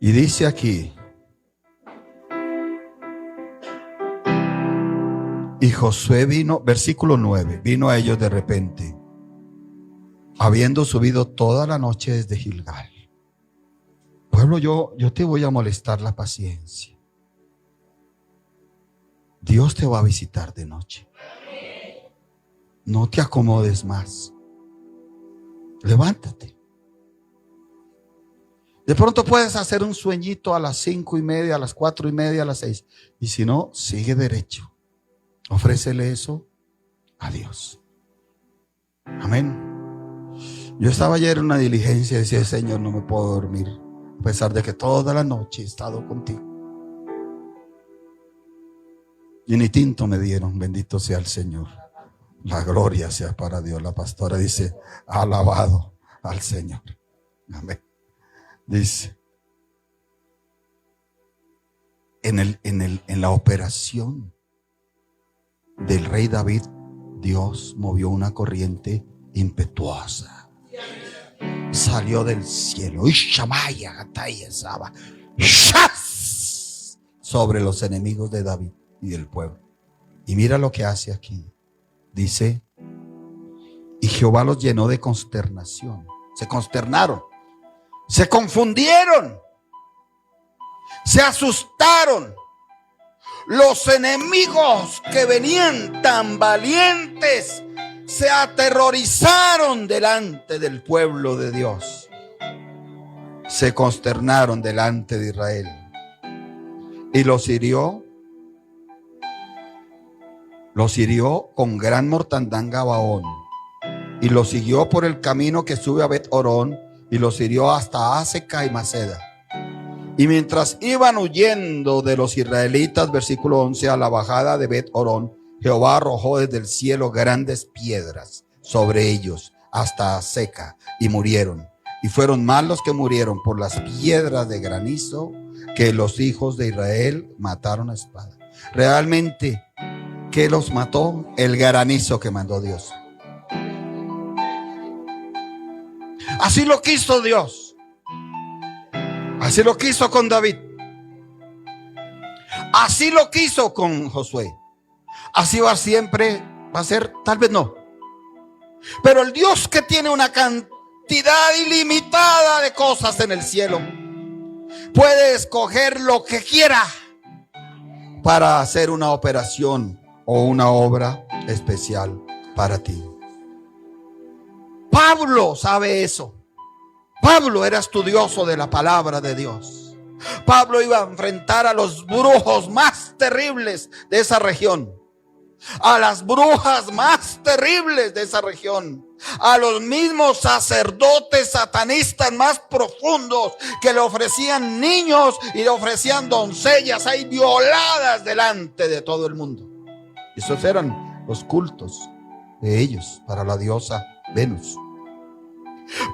Y dice aquí, y Josué vino, versículo 9, vino a ellos de repente, habiendo subido toda la noche desde Gilgal. Pueblo, yo te voy a molestar la paciencia. Dios te va a visitar de noche. No te acomodes más. Levántate. De pronto puedes hacer un sueñito a las 5:30, a las 4:30, a las 6. Y si no, sigue derecho. Ofrécele eso a Dios. Amén. Yo estaba ayer en una diligencia y decía, Señor, no me puedo dormir, a pesar de que toda la noche he estado contigo. Y ni tinto me dieron, bendito sea el Señor. La gloria sea para Dios. La pastora dice, alabado al Señor. Amén. Dice, en la operación del rey David, Dios movió una corriente impetuosa. Salió del cielo y sobre los enemigos de David y del pueblo. Y mira lo que hace aquí. Dice, y Jehová los llenó de consternación. Se consternaron. Se confundieron, se asustaron. Los enemigos que venían tan valientes se aterrorizaron delante del pueblo de Dios. Se consternaron delante de Israel. Y los hirió con gran mortandad en Gabaón. Y los siguió por el camino que sube a Bet-Horón. Y los hirió hasta Aseca y Maceda. Y mientras iban huyendo de los israelitas, versículo 11, a la bajada de Bet-Horón, Jehová arrojó desde el cielo grandes piedras sobre ellos hasta Aseca, y murieron. Y fueron más los que murieron por las piedras de granizo que los hijos de Israel mataron a espada. Realmente, ¿qué los mató? El granizo que mandó Dios. Así lo quiso Dios. Así lo quiso con David. Así lo quiso con Josué. Así va siempre, va a ser, tal vez no. Pero el Dios que tiene una cantidad cantidad ilimitada de cosas en el cielo. Puede escoger lo que quiera para hacer una operación o una obra especial para ti. Pablo sabe eso. Pablo era estudioso de la palabra de Dios. Pablo iba a enfrentar a los brujos más terribles de esa región, a las brujas más terribles de esa región, a los mismos sacerdotes satanistas más profundos que le ofrecían niños y le ofrecían doncellas ahí violadas delante de todo el mundo. Esos eran los cultos de ellos para la diosa Venus.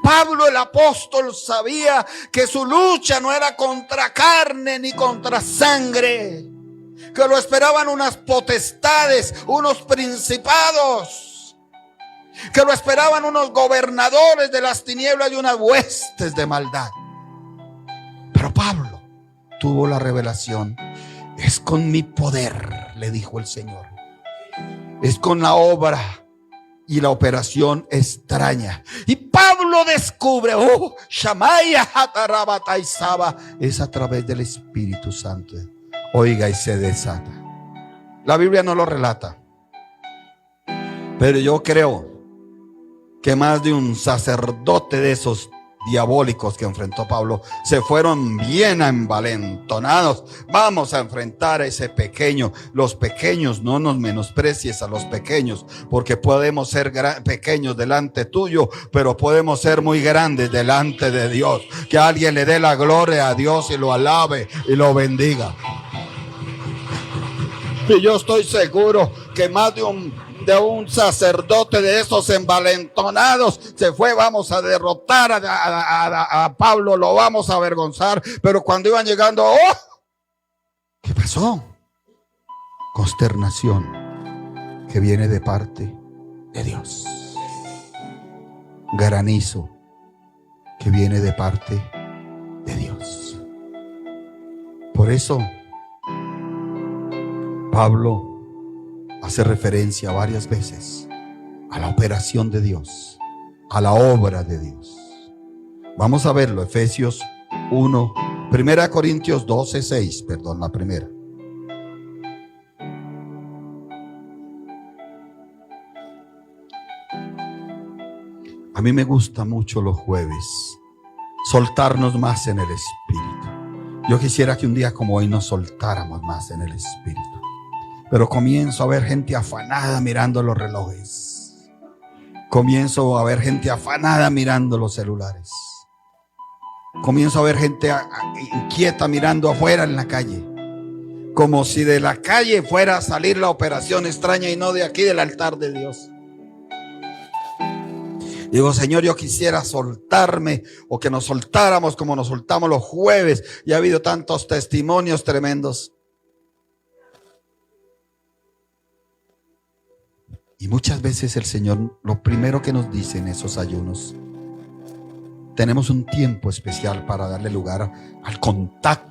Pablo el apóstol sabía que su lucha no era contra carne ni contra sangre, que lo esperaban unas potestades, unos principados, que lo esperaban unos gobernadores de las tinieblas y unas huestes de maldad. Pero Pablo tuvo la revelación: es con mi poder, le dijo el Señor, es con la obra y la operación extraña. Y Pablo descubre, Shamaya Hatarabataizaba, es a través del Espíritu Santo. Oiga, y se desata. La Biblia no lo relata, pero yo creo que más de un sacerdote de esos diabólicos que enfrentó Pablo se fueron bien envalentonados. Vamos a enfrentar a ese pequeño. Los pequeños, no nos menosprecies a los pequeños, porque podemos ser pequeños delante tuyo, pero podemos ser muy grandes delante de Dios. Que alguien le dé la gloria a Dios y lo alabe y lo bendiga. Y yo estoy seguro que más de un sacerdote de esos envalentonados se fue: vamos a derrotar a Pablo, lo vamos a avergonzar. Pero cuando iban llegando, ¿qué pasó? Consternación que viene de parte de Dios. Granizo que viene de parte de Dios. Por eso Pablo hace referencia varias veces a la operación de Dios, a la obra de Dios. Vamos a verlo, Efesios 1, 1 Corintios 12, 6, perdón, la primera. A mí me gusta mucho los jueves soltarnos más en el Espíritu. Yo quisiera que un día como hoy nos soltáramos más en el Espíritu. Pero comienzo a ver gente afanada mirando los relojes. Comienzo a ver gente afanada mirando los celulares. Comienzo a ver gente inquieta mirando afuera en la calle. Como si de la calle fuera a salir la operación extraña y no de aquí del altar de Dios. Digo, Señor, yo quisiera soltarme, o que nos soltáramos como nos soltamos los jueves. Y ha habido tantos testimonios tremendos. Y muchas veces el Señor, lo primero que nos dice en esos ayunos: tenemos un tiempo especial para darle lugar al contacto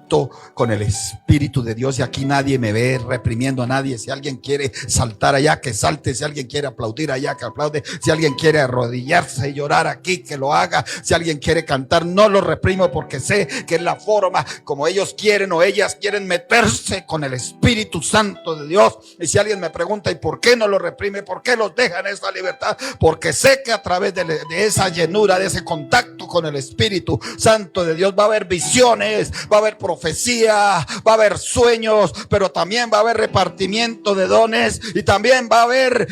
con el Espíritu de Dios. Y aquí nadie me ve reprimiendo a nadie. Si alguien quiere saltar allá, que salte. Si alguien quiere aplaudir allá, que aplaude. Si alguien quiere arrodillarse y llorar aquí, que lo haga. Si alguien quiere cantar, no lo reprimo, porque sé que es la forma como ellos quieren o ellas quieren meterse con el Espíritu Santo de Dios. Y si alguien me pregunta: ¿y por qué no lo reprime? ¿Por qué los dejan esa libertad? Porque sé que a través de esa llenura, de ese contacto con el Espíritu Santo de Dios, va a haber visiones, va a haber profecía, va a haber sueños, pero también va a haber repartimiento de dones, y también va a haber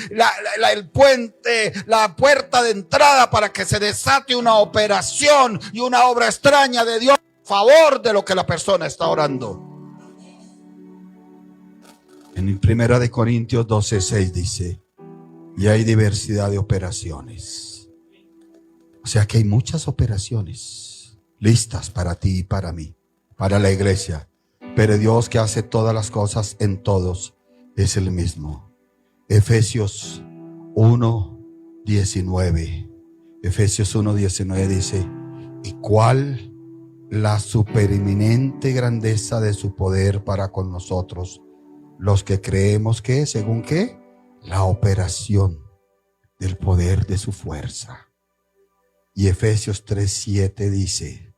el puente, la puerta de entrada para que se desate una operación y una obra extraña de Dios a favor de lo que la persona está orando. En 1 Corintios 12, 6 dice: y hay diversidad de operaciones. O sea que hay muchas operaciones listas para ti y para mí, para la iglesia. Pero Dios, que hace todas las cosas en todos, es el mismo. Efesios 1:19. Efesios 1:19 dice: y cuál la supereminente grandeza de su poder para con nosotros, los que creemos que, ¿según qué? La operación del poder de su fuerza. Y Efesios 3:7 dice,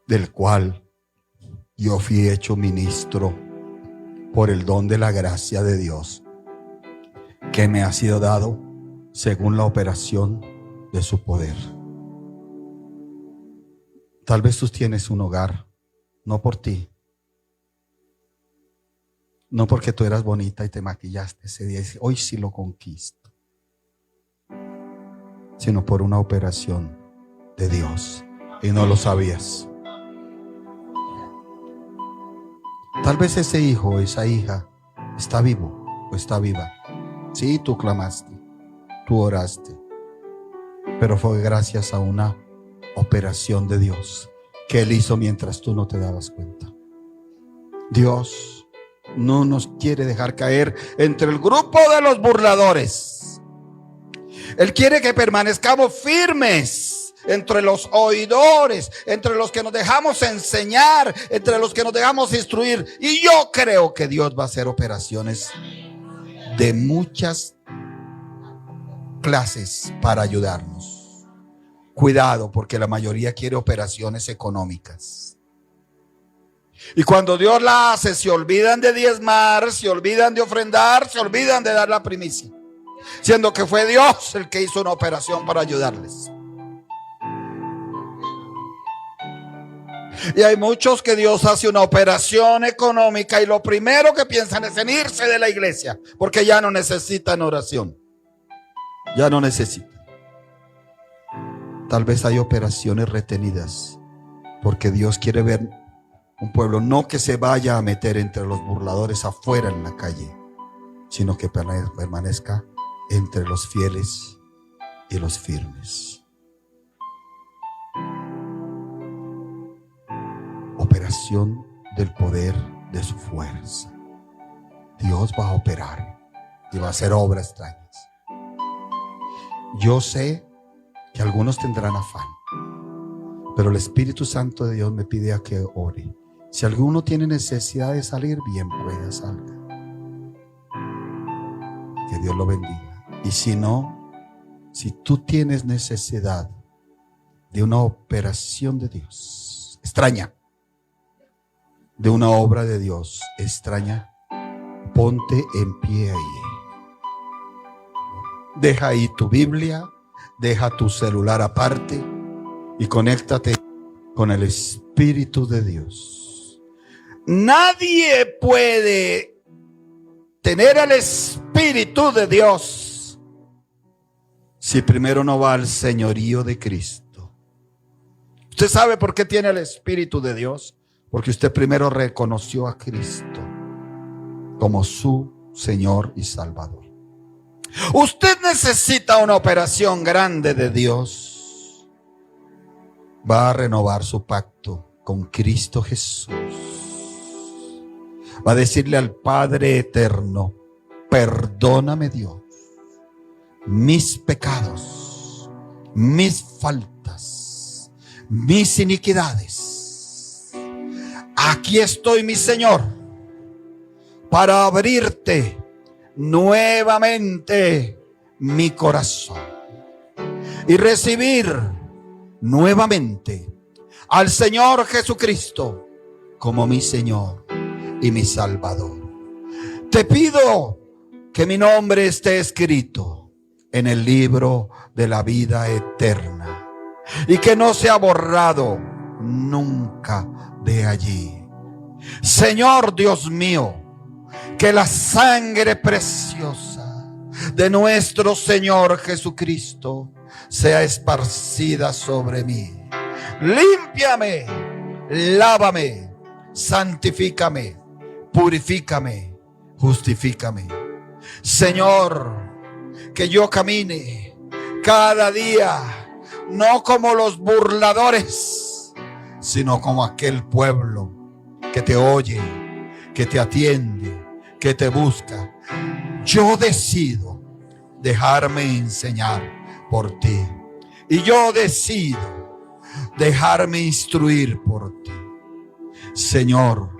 del cual yo fui hecho ministro por el don de la gracia de Dios, que me ha sido dado según la operación de su poder. Tal vez tú tienes un hogar, no por ti, no porque tú eras bonita y te maquillaste ese día y dices, hoy sí lo conquisto, sino por una operación de Dios y no lo sabías. Tal vez ese hijo o esa hija está vivo o está viva. Sí, tú clamaste, tú oraste, pero fue gracias a una operación de Dios que Él hizo mientras tú no te dabas cuenta. Dios no nos quiere dejar caer entre el grupo de los burladores. Él quiere que permanezcamos firmes entre los oidores, entre los que nos dejamos enseñar, entre los que nos dejamos instruir. Y yo creo que Dios va a hacer operaciones de muchas clases para ayudarnos. Cuidado, porque la mayoría quiere operaciones económicas. Y cuando Dios la hace, se olvidan de diezmar, se olvidan de ofrendar, se olvidan de dar la primicia, siendo que fue Dios el que hizo una operación para ayudarles. Y hay muchos que Dios hace una operación económica y lo primero que piensan es en irse de la iglesia, porque ya no necesitan oración. Ya no necesitan. Tal vez hay operaciones retenidas, porque Dios quiere ver un pueblo no que se vaya a meter entre los burladores afuera en la calle, sino que permanezca entre los fieles y los firmes. Operación del poder de su fuerza. Dios va a operar y va a hacer obras extrañas. Yo sé que algunos tendrán afán, pero el Espíritu Santo de Dios me pide a que ore. Si alguno tiene necesidad de salir, bien pueda salga. Que Dios lo bendiga. Y si no, si tú tienes necesidad de una operación de Dios extraña, de una obra de Dios extraña, ponte en pie ahí. Deja ahí tu Biblia, deja tu celular aparte y conéctate con el Espíritu de Dios. Nadie puede tener el Espíritu de Dios si primero no va al señorío de Cristo. ¿Usted sabe por qué tiene el Espíritu de Dios? Porque usted primero reconoció a Cristo como su Señor y Salvador. Usted necesita una operación grande de Dios. Va a renovar su pacto con Cristo Jesús. Va a decirle al Padre eterno, perdóname Dios, mis pecados, mis faltas, mis iniquidades. Aquí estoy, mi Señor, para abrirte nuevamente mi corazón y recibir nuevamente al Señor Jesucristo como mi Señor y mi Salvador. Te pido que mi nombre esté escrito en el libro de la vida eterna y que no sea borrado nunca de allí. Señor Dios mío, que la sangre preciosa de nuestro Señor Jesucristo sea esparcida sobre mí. Límpiame, lávame, santifícame, purifícame, justifícame. Señor, que yo camine cada día, no como los burladores, sino como aquel pueblo que te oye, que te atiende, que te busca. Yo decido dejarme enseñar por ti. Y yo decido dejarme instruir por ti. Señor,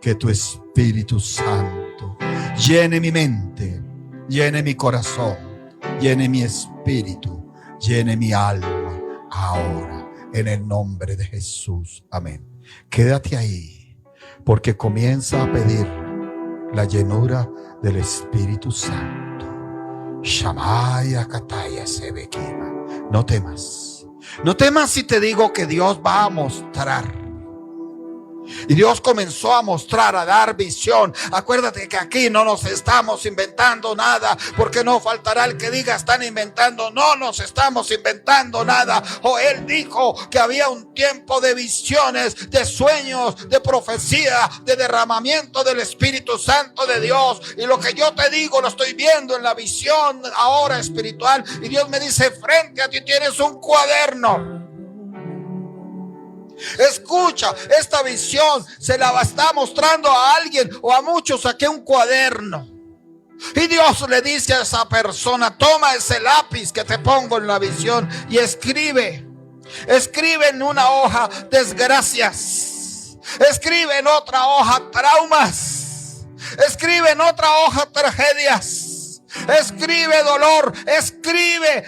que tu Espíritu Santo llene mi mente, llene mi corazón, llene mi espíritu, llene mi alma ahora, en el nombre de Jesús. Amén. Quédate ahí, porque comienza a pedir la llenura del Espíritu Santo. Shamaya Kataya Sebekima. No temas. No temas si te digo que Dios va a mostrar. Y Dios comenzó a mostrar, a dar visión. Acuérdate que aquí no nos estamos inventando nada, porque no faltará el que diga están inventando. No nos estamos inventando nada. Él dijo que había un tiempo de visiones, de sueños, de profecía, de derramamiento del Espíritu Santo de Dios. Y lo que yo te digo lo estoy viendo en la visión ahora espiritual. Y Dios me dice, frente a ti tienes un cuaderno. Escucha, esta visión se la está mostrando a alguien o a muchos. Saqué un cuaderno y Dios le dice a esa persona, toma ese lápiz que te pongo en la visión y escribe en una hoja desgracias, escribe en otra hoja traumas, escribe en otra hoja tragedias. Escribe dolor, escribe,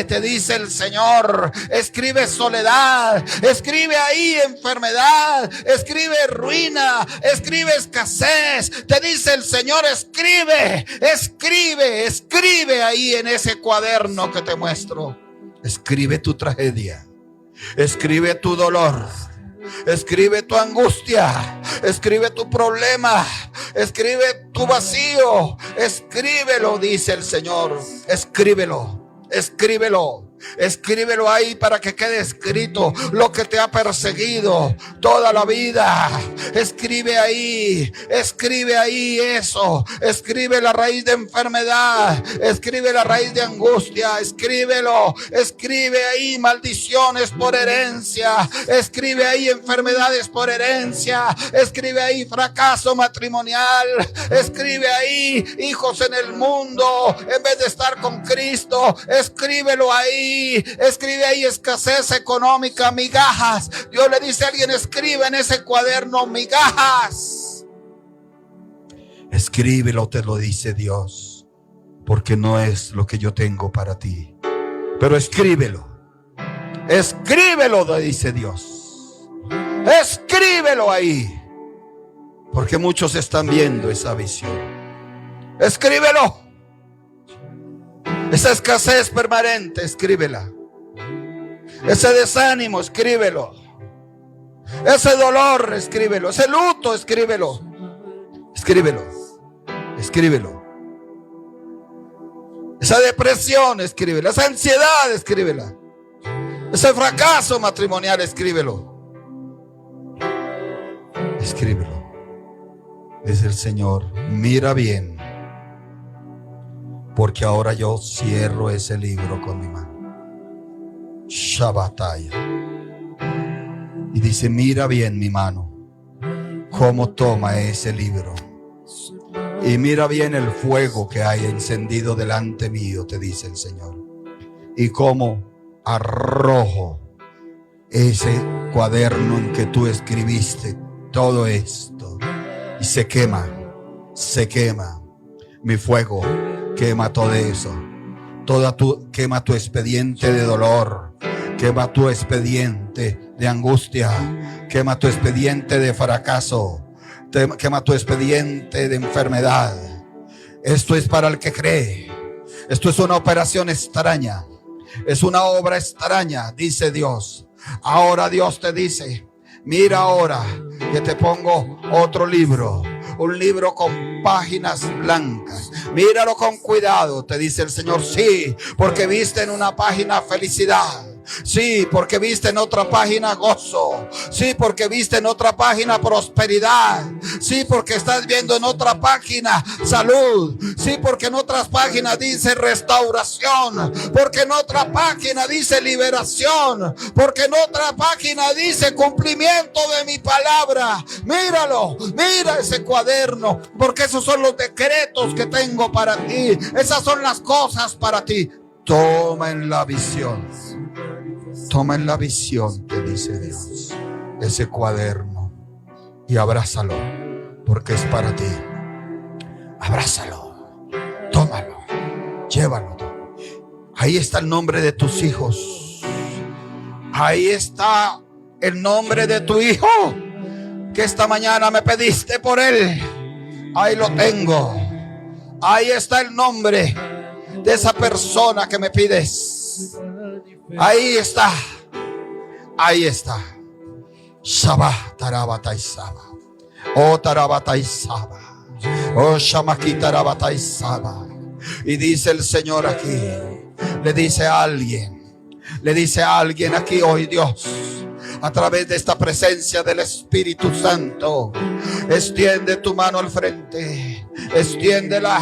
te dice el Señor. Escribe soledad, escribe ahí enfermedad, escribe ruina, escribe escasez. Te dice el Señor, escribe ahí en ese cuaderno que te muestro. Escribe tu tragedia, escribe tu dolor, escribe tu angustia, escribe tu problema, escribe tu vacío, escríbelo, dice el Señor. Escríbelo ahí para que quede escrito lo que te ha perseguido toda la vida. Escribe ahí eso. Escribe la raíz de enfermedad, escribe la raíz de angustia, escribe ahí maldiciones por herencia, escribe ahí enfermedades por herencia, escribe ahí fracaso matrimonial, escribe ahí hijos en el mundo en vez de estar con Cristo. Escríbelo ahí. Escribe ahí escasez económica, migajas. Dios le dice a alguien, escribe en ese cuaderno migajas. Escríbelo, te lo dice Dios, porque no es lo que yo tengo para ti, pero escríbelo, te dice Dios. Escríbelo ahí, porque muchos están viendo esa visión. Escríbelo. Esa escasez permanente, escríbela. Ese desánimo, escríbelo. Ese dolor, escríbelo. Ese luto, escríbelo. Escríbelo. Esa depresión, escríbela. Esa ansiedad, escríbela. Ese fracaso matrimonial, escríbelo. Dice el Señor, mira bien, porque ahora yo cierro ese libro con mi mano. Shabbataya. Y dice, mira bien mi mano, cómo toma ese libro. Y mira bien el fuego que hay encendido delante mío, te dice el Señor. Y cómo arrojo ese cuaderno en que tú escribiste todo esto. Y se quema. Mi fuego quema todo eso. Quema tu expediente de dolor. Quema tu expediente de angustia. Quema tu expediente de fracaso. Quema tu expediente de enfermedad. Esto es para el que cree. Esto es una operación extraña. Es una obra extraña, dice Dios. Ahora Dios te dice, mira ahora que te pongo otro libro. Un libro con páginas blancas. Míralo con cuidado, te dice el Señor. Sí, porque viste en una página felicidad. Sí, porque viste en otra página gozo. Sí, porque viste en otra página prosperidad. Sí, porque estás viendo en otra página salud. Sí, porque en otras páginas dice restauración. Porque en otra página dice liberación. Porque en otra página dice cumplimiento de mi palabra. Míralo, mira ese cuaderno, porque esos son los decretos que tengo para ti. Esas son las cosas para ti. Toma en la visión, te dice Dios, ese cuaderno y abrázalo, porque es para ti. Abrázalo, tómalo, llévalo, Ahí está el nombre de tus hijos. Ahí está el nombre de tu hijo que esta mañana me pediste por él. Ahí lo tengo. Ahí está el nombre de esa persona que me pides. Ahí está. Ahí está. Shabbat Tarabatai Saba. Oh Tarabatai Saba. Oh Shamaki Tarabatai Saba. Y dice el Señor aquí. Le dice a alguien aquí hoy, Dios, a través de esta presencia del Espíritu Santo. Extiende tu mano al frente. Extiéndela.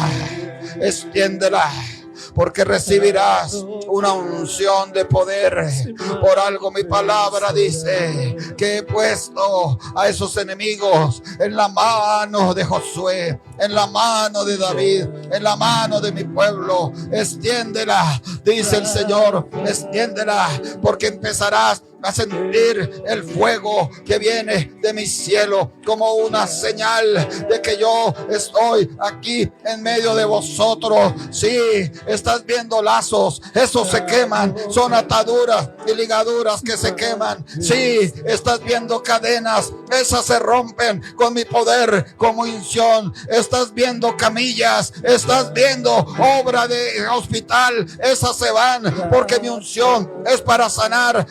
Porque recibirás una unción de poder. Por algo mi palabra dice que he puesto a esos enemigos en la mano de Josué, en la mano de David, en la mano de mi pueblo. Extiéndela, dice el Señor, extiéndela, porque empezarás a sentir el fuego que viene de mi cielo como una señal de que yo estoy aquí en medio de vosotros. Sí, estás viendo lazos, esos se queman, son ataduras y ligaduras que se queman. Sí, estás viendo cadenas, esas se rompen con mi poder como unción. Estás viendo camillas, estás viendo obra de hospital, esas se van porque mi unción es para sanar.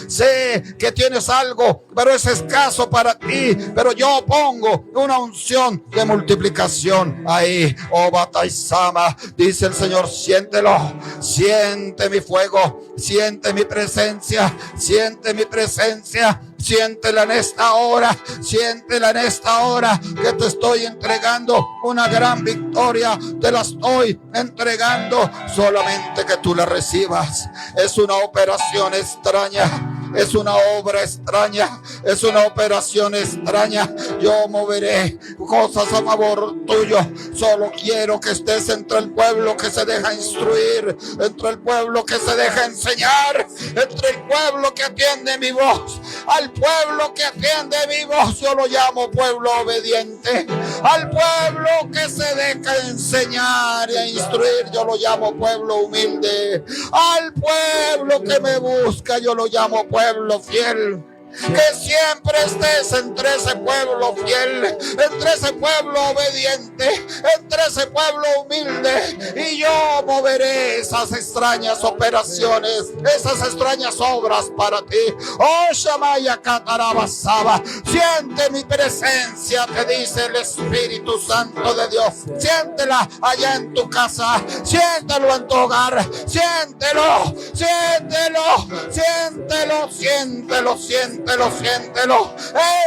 Sé que tienes algo, pero es escaso para ti, pero yo pongo una unción de multiplicación ahí. Oh Bataisama, dice el Señor, siéntelo, siente mi fuego, siente mi presencia, siente mi presencia. Siéntela en esta hora, siéntela en esta hora, que te estoy entregando una gran victoria. Te la estoy entregando, solamente que tú la recibas. Es una operación extraña. Es una obra extraña, es una operación extraña. Yo moveré cosas a favor tuyo. Solo quiero que estés entre el pueblo que se deja instruir, entre el pueblo que se deja enseñar, entre el pueblo que atiende mi voz. Al pueblo que atiende mi voz yo lo llamo pueblo obediente. Al pueblo que se deja enseñar e instruir yo lo llamo pueblo humilde. Al pueblo que me busca yo lo llamo pueblo fiel. Que siempre estés entre ese pueblo fiel, entre ese pueblo obediente, entre ese pueblo humilde, y yo moveré esas extrañas operaciones, esas extrañas obras para ti. Oh Shamaya Katarabasaba, siente mi presencia, te dice el Espíritu Santo de Dios. Siéntela allá en tu casa, siéntelo en tu hogar, siéntelo, siéntelo, siéntelo, siéntelo, siéntelo. Siéntelo,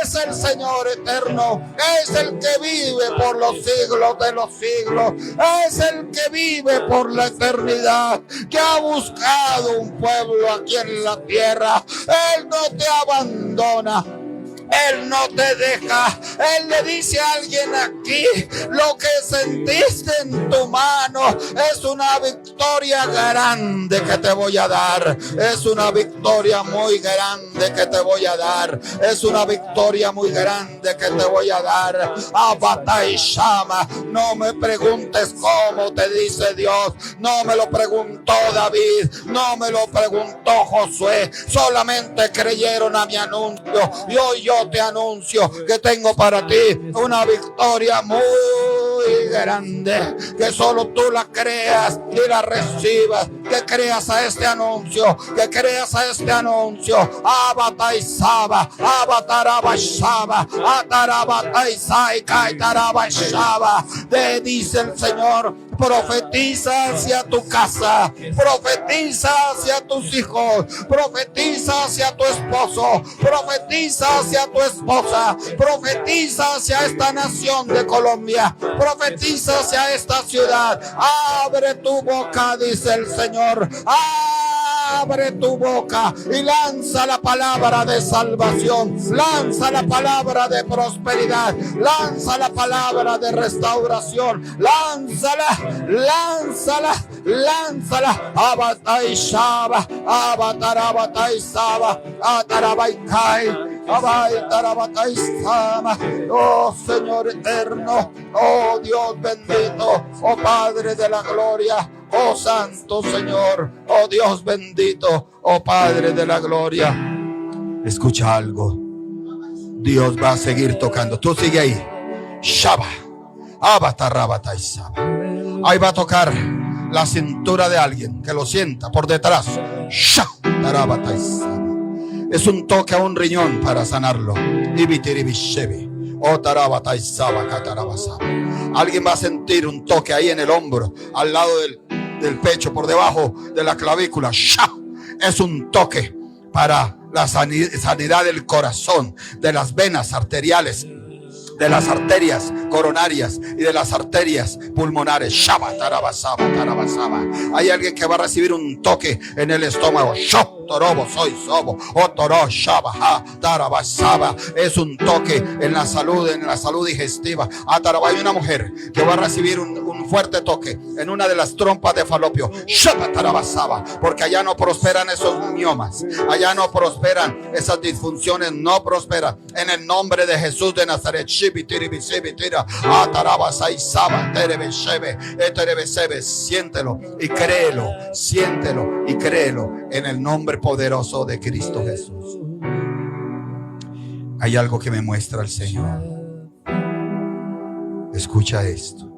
es el Señor eterno, es el que vive por los siglos de los siglos, es el que vive por la eternidad, que ha buscado un pueblo aquí en la tierra. Él no te abandona, Él no te deja. Él le dice a alguien aquí, lo que sentiste en tu mano es una victoria grande que te voy a dar. Es una victoria muy grande que te voy a dar. Es una victoria muy grande que te voy a dar. Abatai Shama, no me preguntes cómo, te dice Dios. No me lo preguntó David, no me lo preguntó Josué. Solamente creyeron a mi anuncio. Y hoy yo te anuncio que tengo para ti una victoria muy grande, que solo tú la creas y la recibas, que creas a este anuncio, que creas a este anuncio. Abataisaba, abatarabashaba, atarabataisaika, kaitarabashaba. Te dice el Señor, profetiza hacia tu casa, profetiza hacia tus hijos, profetiza hacia tu esposo, profetiza hacia tu esposa, profetiza hacia esta nación de Colombia, profetiza hacia esta ciudad. Abre tu boca, dice el Señor. Abre tu boca y lanza la palabra de salvación, lanza la palabra de prosperidad, lanza la palabra de restauración, lánzala, lánzala, lánzala. Abatai Shaba, Abatarabatai Saba, Atarabaikai. Oh Señor eterno, oh Dios bendito, oh Padre de la gloria, oh Santo Señor, oh Dios bendito, oh Padre de la gloria. Escucha algo, Dios va a seguir tocando. Tú sigue ahí. Shaba, Abatarabata y Saba. Ahí va a tocar la cintura de alguien que lo sienta por detrás. Shatarabata y Saba. Es un toque a un riñón para sanarlo. Alguien va a sentir un toque ahí en el hombro, al lado del pecho, por debajo de la clavícula. Es un toque para la sanidad del corazón, de las venas arteriales, de las arterias coronarias y de las arterias pulmonares. Shaba, tarabasaba, tarabasaba. Hay alguien que va a recibir un toque en el estómago. Torobo, soy sobo, otoro, shaba, tarabasaba. Es un toque en la salud digestiva. Hay una mujer que va a recibir un fuerte toque en una de las trompas de falopio. Shaba, tarabasaba. Porque allá no prosperan esos miomas, allá no prosperan esas disfunciones, no prosperan. En el nombre de Jesús de Nazaret. Siéntelo y créelo, siéntelo y créelo en el nombre poderoso de Cristo Jesús. Hay algo que me muestra el Señor. Escucha esto.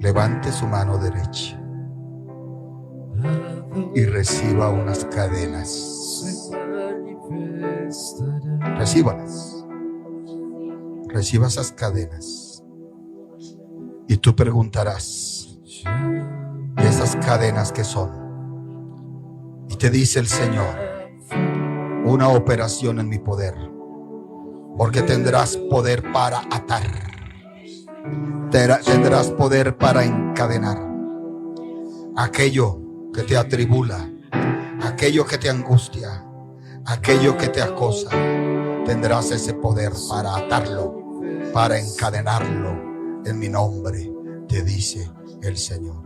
Levante su mano derecha y reciba unas cadenas. Recíbalas. Reciba esas cadenas. Y tú preguntarás: ¿y esas cadenas qué son? Y te dice el Señor: una operación en mi poder, porque tendrás poder para atar, tendrás poder para encadenar aquello que te atribula, aquello que te angustia, aquello que te acosa. Tendrás ese poder para atarlo, para encadenarlo en mi nombre, te dice el Señor.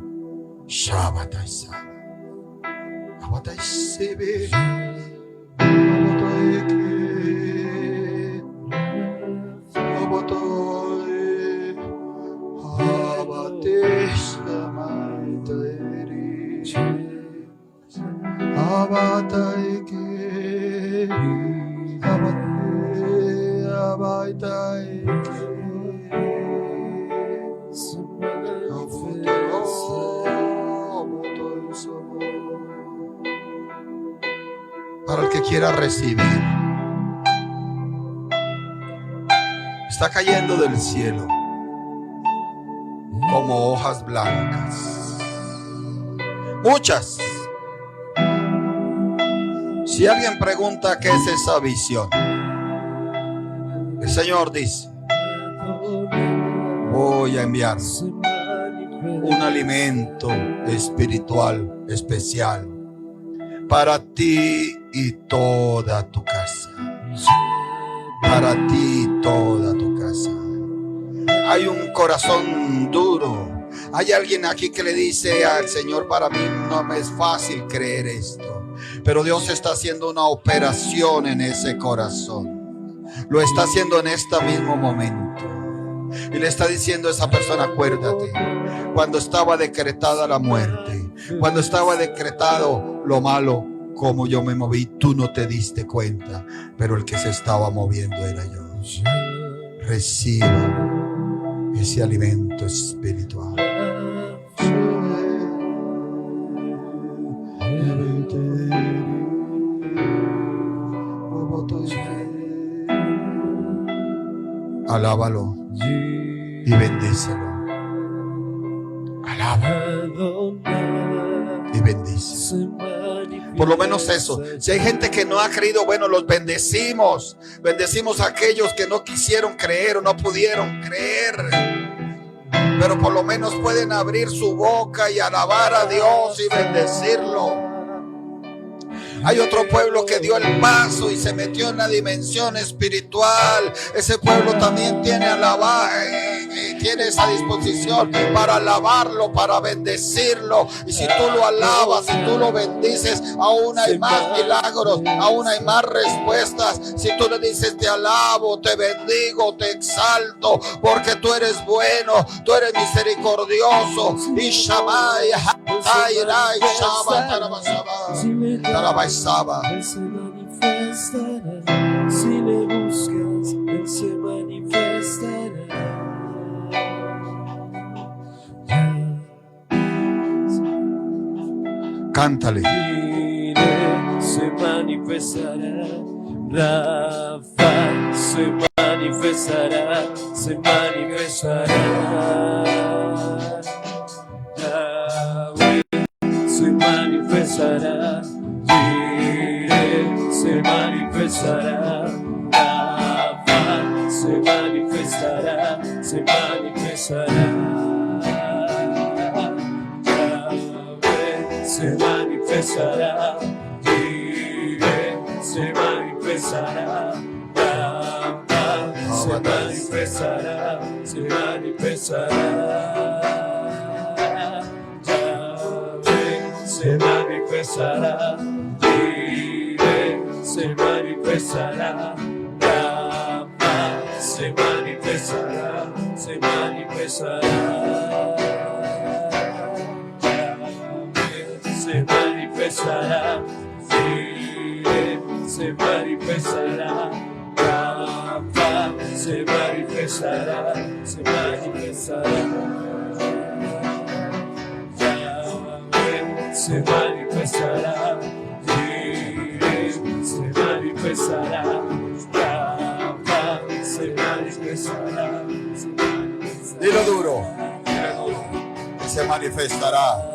Shabataisa. Abataisebe. Abataike. Abatae. Abatesamaitaeri. Abataike. Para el que quiera recibir, está cayendo del cielo como hojas blancas, muchas. Si alguien pregunta qué es esa visión, el Señor dice: voy a enviar un alimento espiritual especial para ti y toda tu casa. Para ti y toda tu casa. Hay un corazón duro. Hay alguien aquí que le dice al Señor: para mí no me es fácil creer esto, pero Dios está haciendo una operación en ese corazón. Lo está haciendo en este mismo momento. Y le está diciendo a esa persona: acuérdate, cuando estaba decretada la muerte, cuando estaba decretado lo malo, como yo me moví, tú no te diste cuenta, pero el que se estaba moviendo era yo. Reciba ese alimento espiritual. Alábalo y bendícelo. Alábalo y bendícelo. Por lo menos eso. Si hay gente que no ha creído, bueno, los bendecimos. Bendecimos a aquellos que no quisieron creer o no pudieron creer, pero por lo menos pueden abrir su boca y alabar a Dios y bendecirlo. Hay otro pueblo que dio el paso y se metió en la dimensión espiritual. Ese pueblo también tiene tiene esa disposición para alabarlo, para bendecirlo. Y si tú lo alabas, si tú lo bendices, aún hay más milagros, aún hay más respuestas. Si tú le dices: te alabo, te bendigo, te exalto, porque tú eres bueno, tú eres misericordioso. Y Shammai, Airai, Shaba, Tarabasaba, Saba. Él se manifestará. Si le buscas, Él se manifestará. Cántale. Se manifestará. Rafa se manifestará. Se manifestará. Yahweh se manifestará. Se manifestará, Rafa se manifestará, se manifestará, Yahweh se manifestará, se manifestará, Rafa se manifestará, se manifestará, Yahweh se manifestará. Se manifestará, Rama se manifestará, se manifestará, se manifestará, se manifestará, Rama se manifestará, se manifestará, se manifestará. Se manifestará, se manifestará, se manifestará. Dilo duro, que se manifestará.